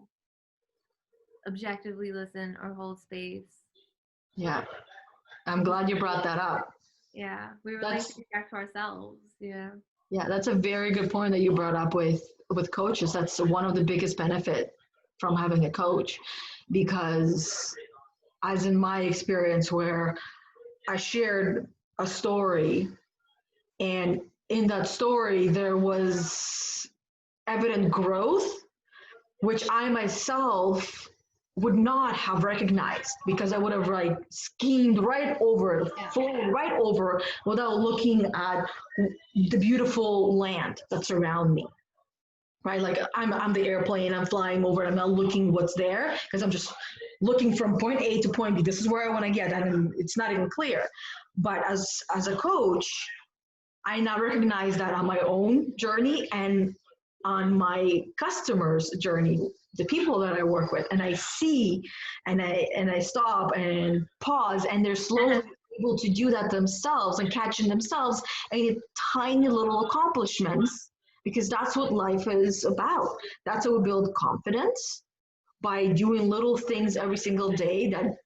objectively listen or hold space. Yeah. I'm glad you brought that up. Yeah, we relate back to ourselves. Yeah. Yeah, that's a very good point that you brought up with coaches. That's one of the biggest benefit from having a coach, because as in my experience where I shared a story, and in that story there was evident growth, which I myself would not have recognized, because I would have like schemed right over it, flown right over without looking at the beautiful land that's around me. Right, like I'm the airplane, I'm flying over, I'm not looking what's there because I'm just looking from point A to point B. This is where I want to get, and it's not even clear. But as a coach, I now recognize that on my own journey and on my customers' journey, the people that I work with, and I see, and I stop and pause, and they're slowly able to do that themselves and catching themselves and get tiny little accomplishments, because that's what life is about. That's how we build confidence, by doing little things every single day that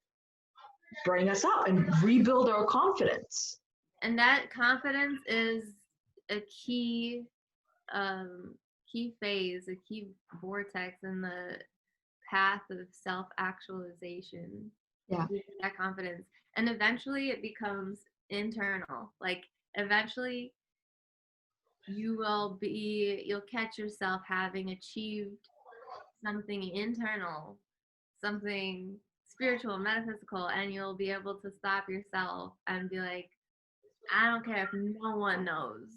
bring us up and rebuild our confidence. And that confidence is a key phase, a key vortex in the path of self-actualization. Yeah. That confidence. And eventually it becomes internal. Like eventually you'll catch yourself having achieved something internal, something spiritual, metaphysical, and you'll be able to stop yourself and be like, I don't care if no one knows.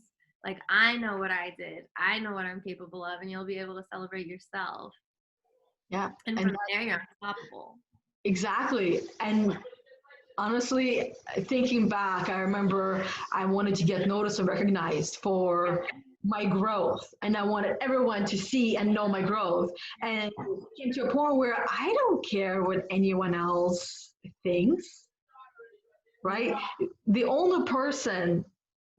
Like, I know what I did. I know what I'm capable of, and you'll be able to celebrate yourself. Yeah. And from there, you're unstoppable. Exactly. And honestly, thinking back, I remember I wanted to get noticed and recognized for my growth, and I wanted everyone to see and know my growth. And it came to a point where I don't care what anyone else thinks, right? The only person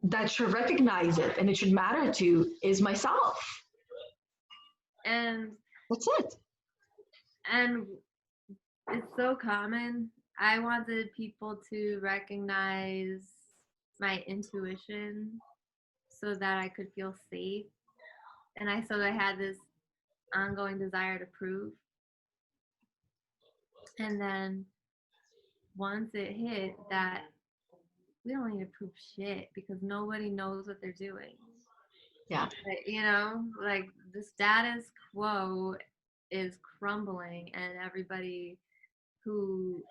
that should recognize it and it should matter to is myself. And that's it. And it's so common. I wanted people to recognize my intuition so that I could feel safe. And I had this ongoing desire to prove. And then once it hit that we don't need to prove shit because nobody knows what they're doing. Yeah. But, like the status quo is crumbling, and everybody who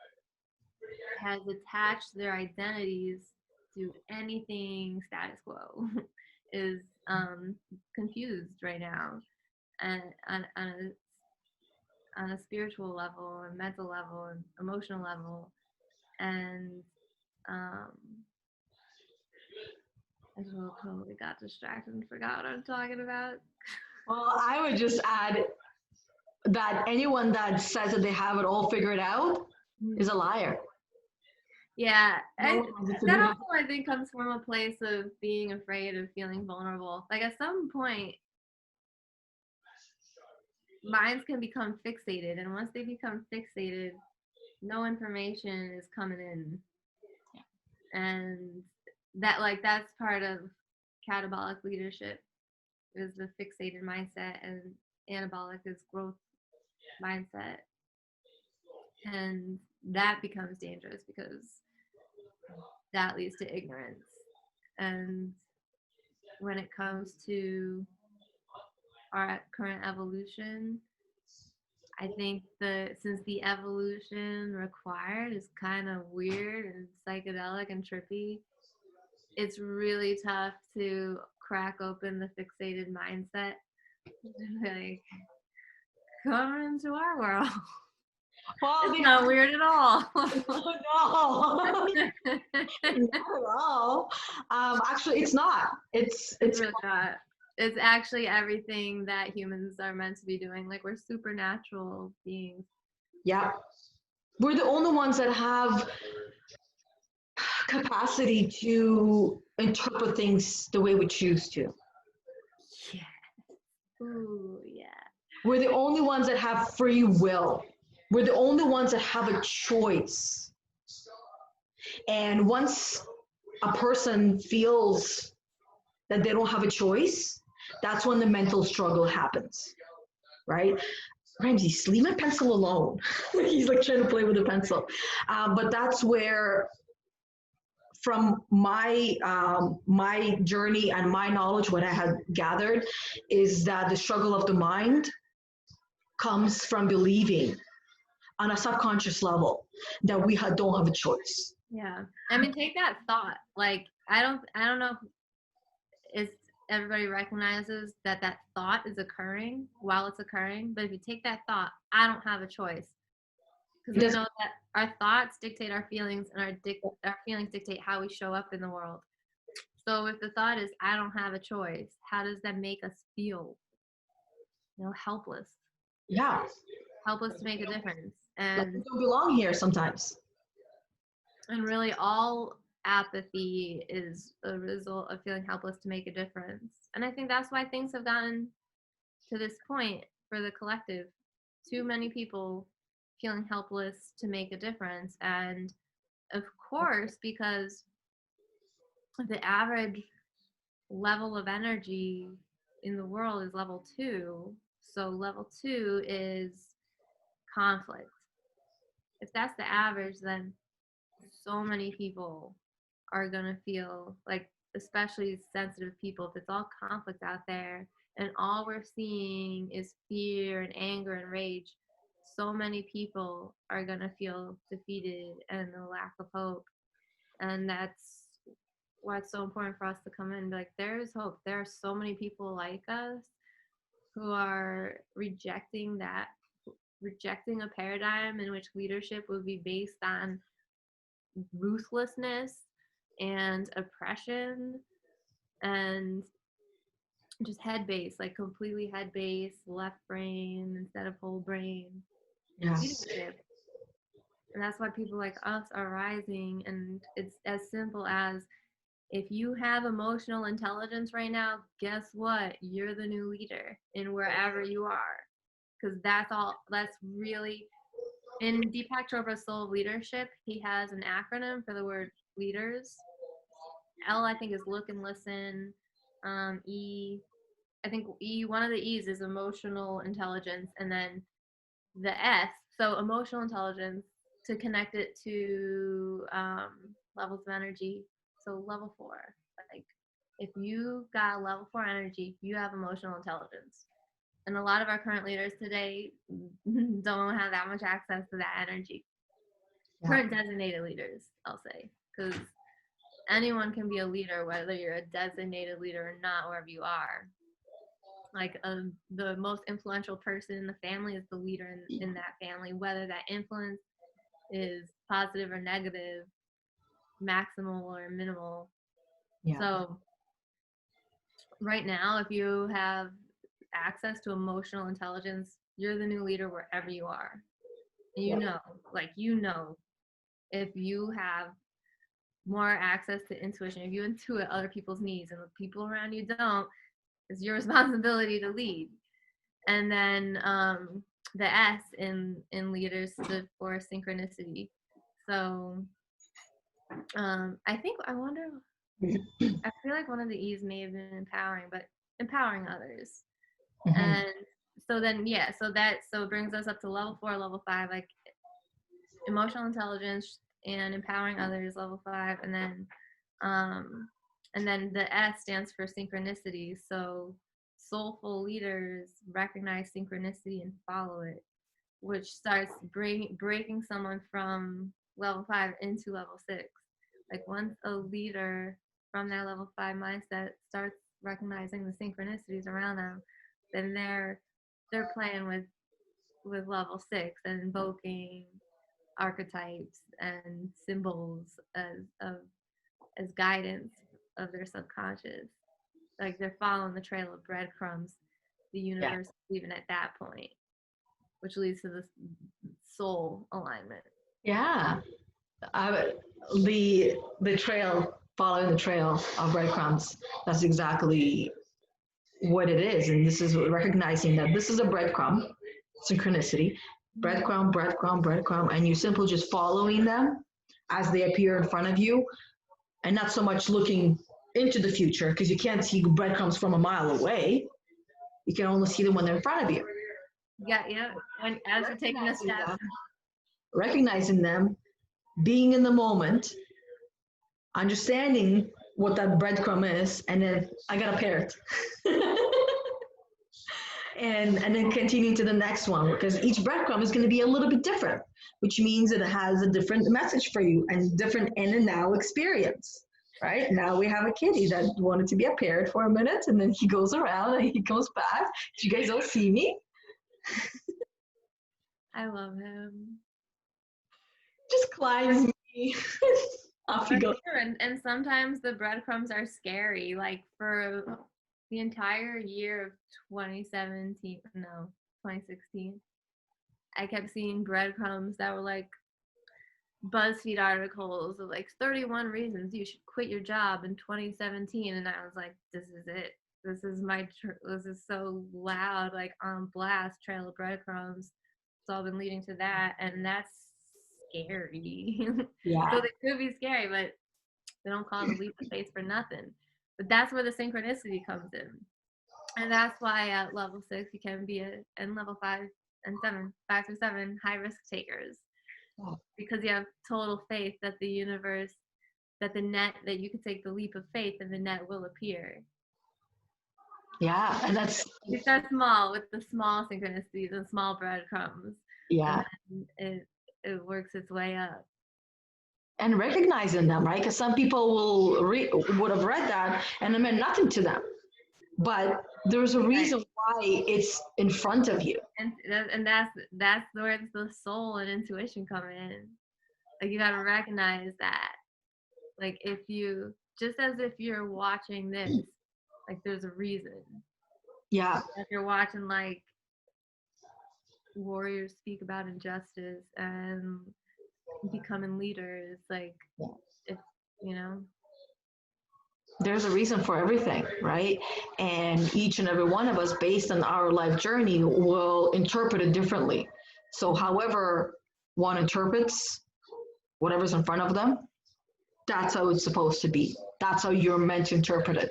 has attached their identities to anything status quo is confused right now, and on a spiritual level and mental level and emotional level. And I just totally got distracted and forgot what I'm talking about. Well, I would just add that anyone that says that they have it all figured out is a liar. Yeah, that also I think comes from a place of being afraid of feeling vulnerable. Like at some point, minds can become fixated, and once they become fixated, no information is coming in. Yeah. And that's part of catabolic leadership, is the fixated mindset, and anabolic is growth mindset. And that becomes dangerous because that leads to ignorance. And when it comes to our current evolution, I think since the evolution required is kind of weird and psychedelic and trippy, it's really tough to crack open the fixated mindset. Like, come into our world. Well, It's not weird at all. no, not at all. Actually, it's not. It's really not. It's actually everything that humans are meant to be doing. Like, we're supernatural beings. yeah. We're the only ones that have capacity to interpret things the way we choose to. Yeah. Ooh, yeah. We're the only ones that have free will. We're the only ones that have a choice. And once a person feels that they don't have a choice, that's when the mental struggle happens, right? Ramsey, leave my pencil alone. He's like trying to play with the pencil. But that's where, from my journey and my knowledge, what I had gathered, is that the struggle of the mind comes from believing on a subconscious level that we don't have a choice. Yeah. I mean, take that thought. Like, I don't know if everybody recognizes that that thought is occurring while it's occurring, but if you take that thought, I don't have a choice, because we know that our thoughts dictate our feelings, and our feelings dictate how we show up in the world. So if the thought is I don't have a choice, how does that make us feel? Helpless. Yeah. Helpless to make a difference. Like And we don't belong here sometimes. And really, all apathy is a result of feeling helpless to make a difference. And I think that's why things have gotten to this point for the collective. Too many people feeling helpless to make a difference. And of course, because the average level of energy in the world is level 2. So level 2 is conflict. If that's the average, then so many people are going to feel like, especially sensitive people, if it's all conflict out there and all we're seeing is fear and anger and rage, so many people are going to feel defeated and a lack of hope. And that's why it's so important for us to come in and be like, there is hope. There are so many people like us who are rejecting a paradigm in which leadership would be based on ruthlessness and oppression and just head base, like completely head base, left brain instead of whole brain leadership. And that's why people like us are rising. And it's as simple as, if you have emotional intelligence right now, guess what? You're the new leader in wherever you are. Because that's really, in Deepak Chopra's Soul of Leadership, he has an acronym for the word leaders. L, I think, is look and listen. E, I think one of the E's is emotional intelligence. And then the S, so emotional intelligence, to connect it to levels of energy. So level 4, like, if you got level 4 energy, you have emotional intelligence. And a lot of our current leaders today don't have that much access to that energy. Yeah. Current designated leaders, I'll say, because anyone can be a leader, whether you're a designated leader or not, wherever you are. Like, the most influential person in the family is the leader in that family, whether that influence is positive or negative, maximal or minimal. Yeah. So right now, if you have access to emotional intelligence, you're the new leader wherever you are. You know, if you have more access to intuition, if you intuit other people's needs and the people around you don't, it's your responsibility to lead. And then the S in leaders stood for synchronicity. So I wonder, I feel like one of the E's may have been empowering, but empowering others. Mm-hmm. And so then, so it brings us up to level 4, level 5, like emotional intelligence and empowering others, level 5. And then the S stands for synchronicity. So soulful leaders recognize synchronicity and follow it, which starts breaking someone from level 5 into level 6. Like, once a leader from their level 5 mindset starts recognizing the synchronicities around them, then they're playing with level 6 and invoking archetypes and symbols as guidance of their subconscious. Like they're following the trail of breadcrumbs, the Yeah. universe even at that point, which leads to this soul alignment. Yeah. The trail, following the trail of breadcrumbs. That's exactly what it is. And this is recognizing that this is a breadcrumb, synchronicity, breadcrumb, breadcrumb, breadcrumb, and you simply just following them as they appear in front of you and not so much looking into the future because you can't see breadcrumbs from a mile away. You can only see them when they're in front of you. Yeah. When as you're taking a step. Recognizing them, being in the moment, understanding what that breadcrumb is, and then I got a parrot. and then continue to the next one because each breadcrumb is going to be a little bit different, which means it has a different message for you and different in and now experience. Right now we have a kitty that wanted to be a parrot for a minute, and then he goes around and he goes back. You guys don't see me. I love him. Just climbs me. Off you go. Sure. And sometimes the breadcrumbs are scary. Like for the entire year of 2016, I kept seeing breadcrumbs that were like BuzzFeed articles of like 31 reasons you should quit your job in 2017, and I was like, this is it. This is this is so loud, like on blast, trail of breadcrumbs. It's all been leading to that, and that's scary. Yeah. So they could be scary, but they don't call it a leap of faith for nothing. But that's where the synchronicity comes in, and that's why at level 6 you can be and level 5 and 5 through 7, high risk takers, because you have total faith that the universe, that you can take the leap of faith and the net will appear. Yeah, and that's. You start small with the small synchronicities and small breadcrumbs. Yeah. And it works its way up. And recognizing them, right? Because some people would have read that and it meant nothing to them, but there's a reason why it's in front of you. And that's where the soul and intuition come in. Like you got to recognize that. Like just as if you're watching this, like there's a reason. Yeah. If you're watching like warriors speak about injustice and becoming leaders, like if there's a reason for everything, right? And each and every one of us, based on our life journey, will interpret it differently. So however one interprets whatever's in front of them, that's how it's supposed to be. That's how you're meant to interpret it.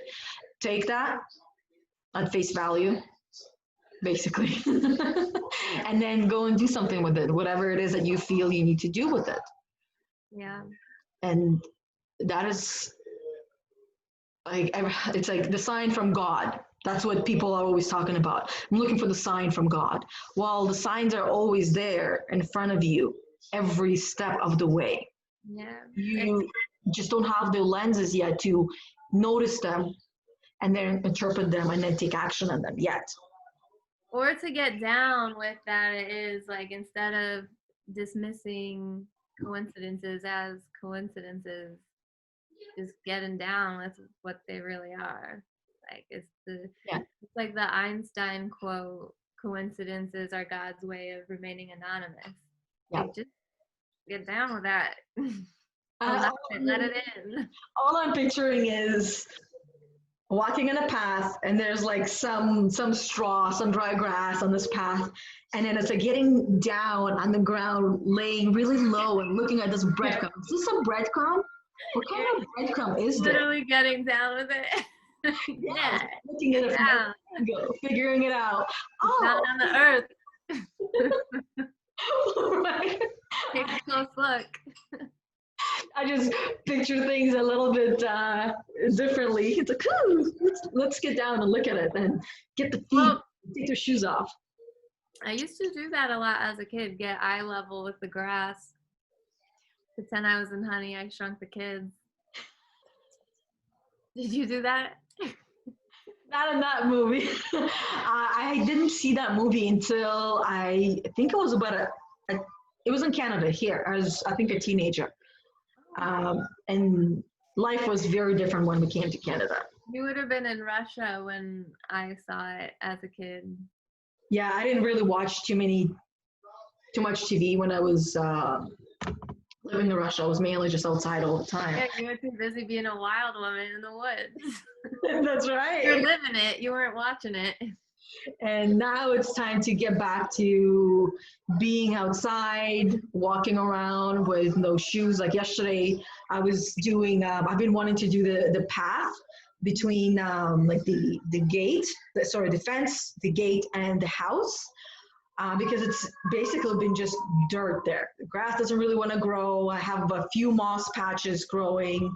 Take that at face value, basically. And then go and do something with it, whatever it is that you feel you need to do with it. Yeah. And that is like, it's like the sign from God. That's what people are always talking about. I'm looking for the sign from God. Well, the signs are always there in front of you every step of the way. Yeah. You just don't have the lenses yet to notice them and then interpret them and then take action on them yet. Or to get down with that, it is like, instead of dismissing coincidences as coincidences, just getting down with what they really are. Like it's like the Einstein quote, coincidences are God's way of remaining anonymous. Yeah. Like, just get down with that. Let it in. All I'm picturing is walking in a path and there's like some straw, some dry grass on this path, and then it's like getting down on the ground, laying really low and looking at this breadcrumb. Is this a breadcrumb? What kind of breadcrumb is this? Literally getting down with it. Yeah. Looking at it from angle, figuring it out. Oh, down on the earth. Right. Take a close look. I just picture things a little bit differently. It's like, let's get down and look at it and get the feet, take their shoes off. I used to do that a lot as a kid, get eye level with the grass. Pretend I was in Honey, I Shrunk the Kids. Did you do that? Not in that movie. I didn't see that movie until I think it was about it was in Canada here. I think a teenager. And life was very different when we came to Canada. You would have been in Russia when I saw it as a kid. Yeah, I didn't really watch too much TV when I was living in Russia. I was mainly just outside all the time. Yeah, you were too busy being a wild woman in the woods. That's You're right. living it. You weren't watching it. And now it's time to get back to being outside, walking around with no shoes. Like yesterday, I was doing. I've been wanting to do the path between like the gate, the fence, the gate, and the house. Because it's basically been just dirt there. The grass doesn't really want to grow. I have a few moss patches growing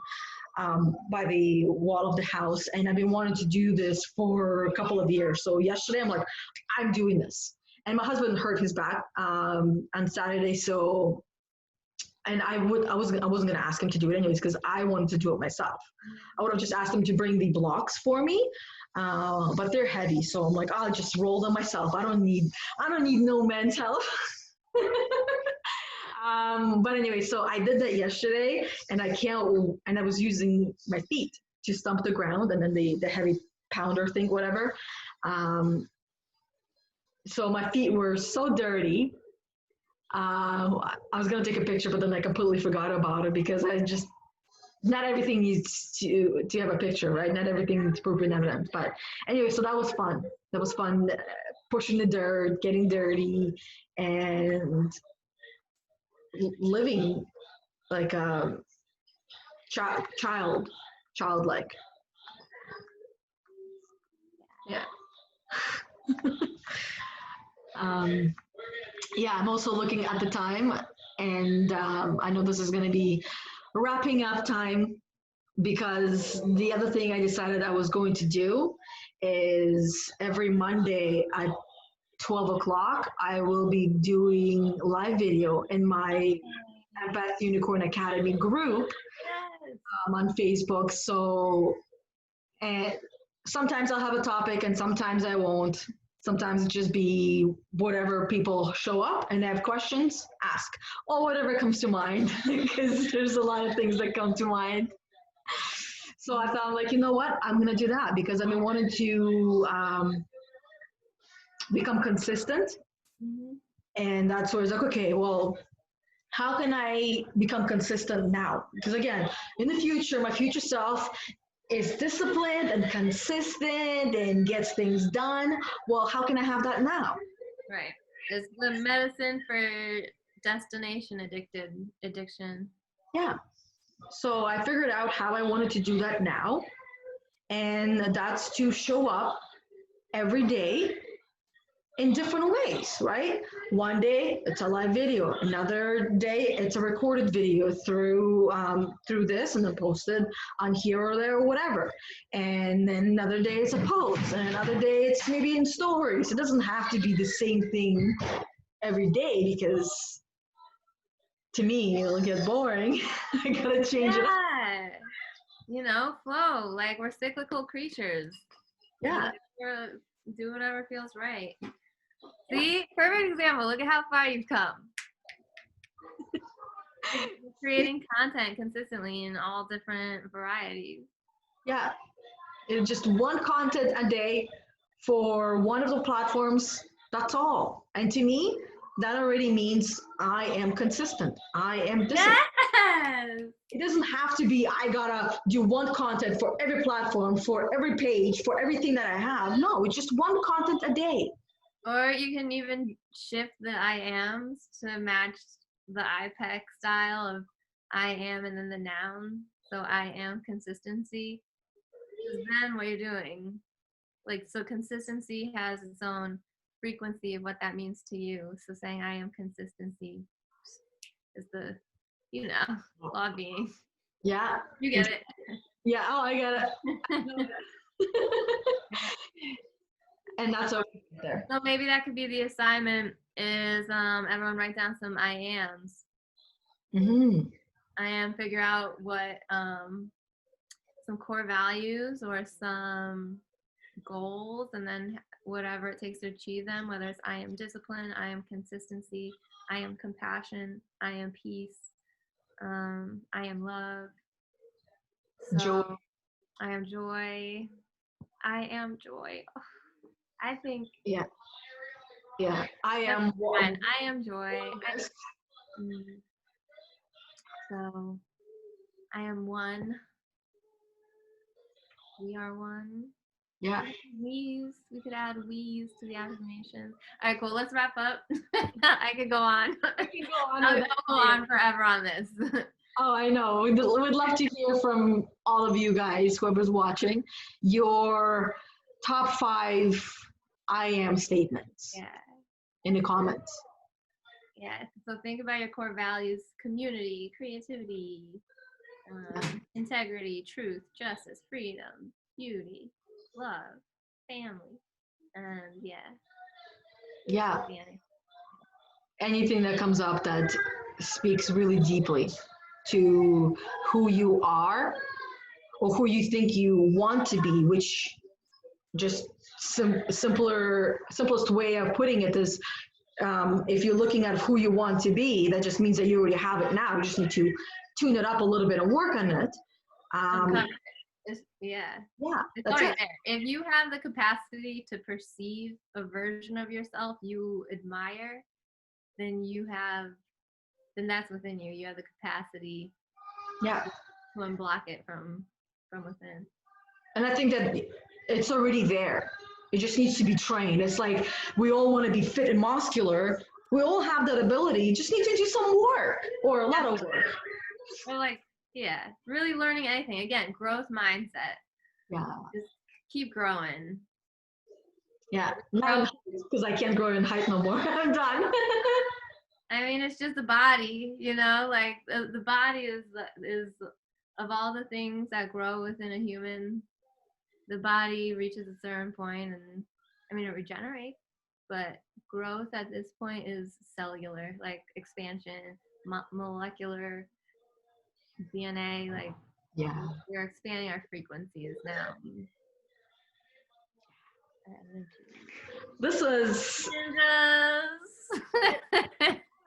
by the wall of the house, and I've been wanting to do this for a couple of years. So yesterday, I'm like, I'm doing this. And my husband hurt his back on Saturday, so and I wasn't gonna ask him to do it anyways because I wanted to do it myself. I would have just asked him to bring the blocks for me, but they're heavy, so I'm like, I'll just roll them myself. I don't need no man's help. But anyway, so I did that yesterday, and I was using my feet to stump the ground, and then the heavy pounder thing, whatever. So my feet were so dirty. I was gonna take a picture, but then I completely forgot about it because not everything needs to have a picture, right? Not everything needs proof and evidence. But anyway, so that was fun. That was fun, pushing the dirt, getting dirty, and living like a childlike. Yeah. Yeah, I'm also looking at the time, and I know this is going to be wrapping up time because the other thing I decided I was going to do is every Monday at 12 o'clock, I will be doing live video in my Beth Unicorn Academy group Yes. on Facebook. So, and sometimes I'll have a topic and sometimes I won't. Sometimes it just be whatever people show up and they have questions, ask, or whatever comes to mind, because there's a lot of things that come to mind. So I thought, like, you know what? I'm gonna do that because I've been wanting to become consistent, and that's where it's like, okay, well, how can I become consistent now? Because again, in the future, my future self is disciplined and consistent and gets things done. Well, how can I have that now? Right. It's the medicine for addiction. Yeah. So I figured out how I wanted to do that now. And that's to show up every day in different ways, right? One day it's a live video, another day it's a recorded video through this and then posted on here or there or whatever. And then another day it's a post, and another day it's maybe in stories. It doesn't have to be the same thing every day because to me it'll get boring. I gotta change it up. Flow. Like we're cyclical creatures. Yeah. Do whatever feels right. See, perfect example. Look at how far you've come. Creating content consistently in all different varieties. Yeah. It's just one content a day for one of the platforms. That's all. And to me, that already means I am consistent. I am disciplined. Yes. It doesn't have to be I gotta do one content for every platform, for every page, for everything that I have. No, it's just one content a day. Or you can even shift the I ams to match the IPEC style of I am and then the noun. So I am consistency. Because then what you're doing, so consistency has its own frequency of what that means to you. So saying I am consistency is the, law of being. Yeah. You get it. Yeah, oh, I get it. And that's over there. So maybe that could be the assignment is everyone write down some I ams. Mm-hmm. I am figure out what some core values or some goals, and then whatever it takes to achieve them, whether it's I am discipline, I am consistency, I am compassion, I am peace, I am love. So Joy. I am joy. I am joy. I think Yeah. Yeah. I that's am fun. I am joy. oneness. So I am one. We are one. Yeah. We's. We could add we's to the affirmations. All right, cool. Let's wrap up. I could go on. I can go on I'll with go on forever on this. Oh, I know. We'd love to hear from all of you guys, whoever's watching, your top 5 I am statements Yeah. in the comments. Yeah. So think about your core values: community, creativity, integrity, truth, justice, freedom, beauty, love, family, and Yeah. Anything that comes up that speaks really deeply to who you are or who you think you want to be, which just simplest way of putting it is if you're looking at who you want to be, that just means that you already have it now. You just need to tune it up a little bit and work on it. Yeah. It's That's already it. there. If you have the capacity to perceive a version of yourself you admire, then that's within you. You have the capacity Yeah. to unblock it from within. And I think that it's already there. It just needs to be trained. It's like we all want to be fit and muscular. We all have that ability. You just need to do some work or a lot of work. Or really learning anything. Again, growth mindset. Yeah. Just keep growing. Yeah. Because I can't grow in height no more. I'm done. I mean, it's just the body, like the body is of all the things that grow within a human, the body reaches a certain point and it regenerates, but growth at this point is cellular, like expansion, molecular, DNA, like we're expanding our frequencies now. This was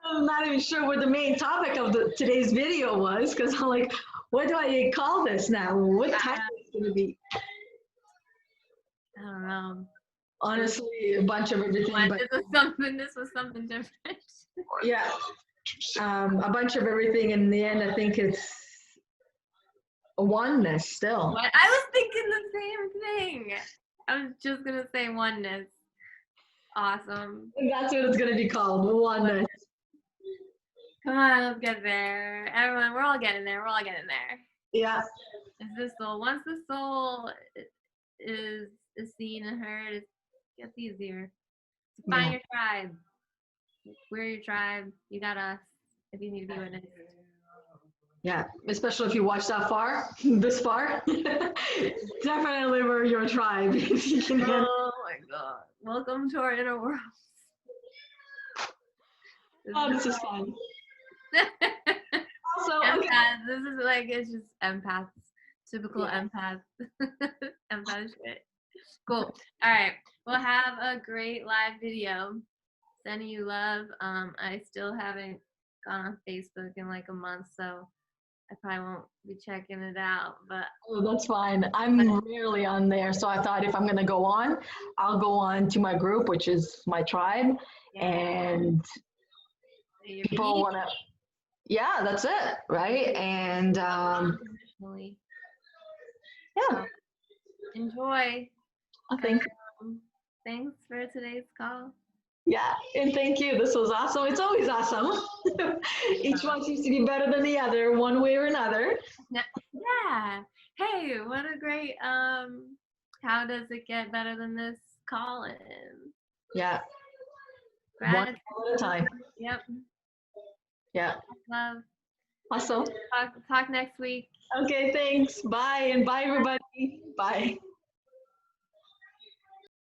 I'm not even sure what the main topic of today's video was, because I'm like, what do I call this now? What type is it going to be? I don't know. Honestly, a bunch of everything. But this was something different. Yeah. A bunch of everything. In the end, I think it's a oneness still. What? I was thinking the same thing. I was just going to say oneness. Awesome. And that's what it's going to be called, oneness. Come on, let's get there. Everyone, we're all getting there. We're all getting there. Yeah. It's the soul. Once the soul is seen and heard, it gets easier. So find your tribe. We're your tribe. You got us if you need to be witnessed. Yeah, especially if you watch that far, this far. Definitely we're your tribe. If you can Oh my God. Welcome to our inner world. Oh, this is fun. Also, empaths. This is it's just empaths. Typical empath. Empath shit. Cool. All right. We'll have a great live video. Sending you love. I still haven't gone on Facebook in like a month, so I probably won't be checking it out. But that's fine. I'm rarely on there, so I thought if I'm gonna go on, I'll go on to my group, which is my tribe, and people wanna. Yeah, that's it, right? And enjoy. Thanks. Thanks for today's call. Yeah, and thank you. This was awesome. It's always awesome. Each one seems to be better than the other, one way or another. Yeah. Hey, what a great how does it get better than this call-in? Yeah. Gratitude. One at a time. Yep. Yeah. Love. Awesome. Talk next week. Okay, thanks. Bye, and bye everybody. Bye.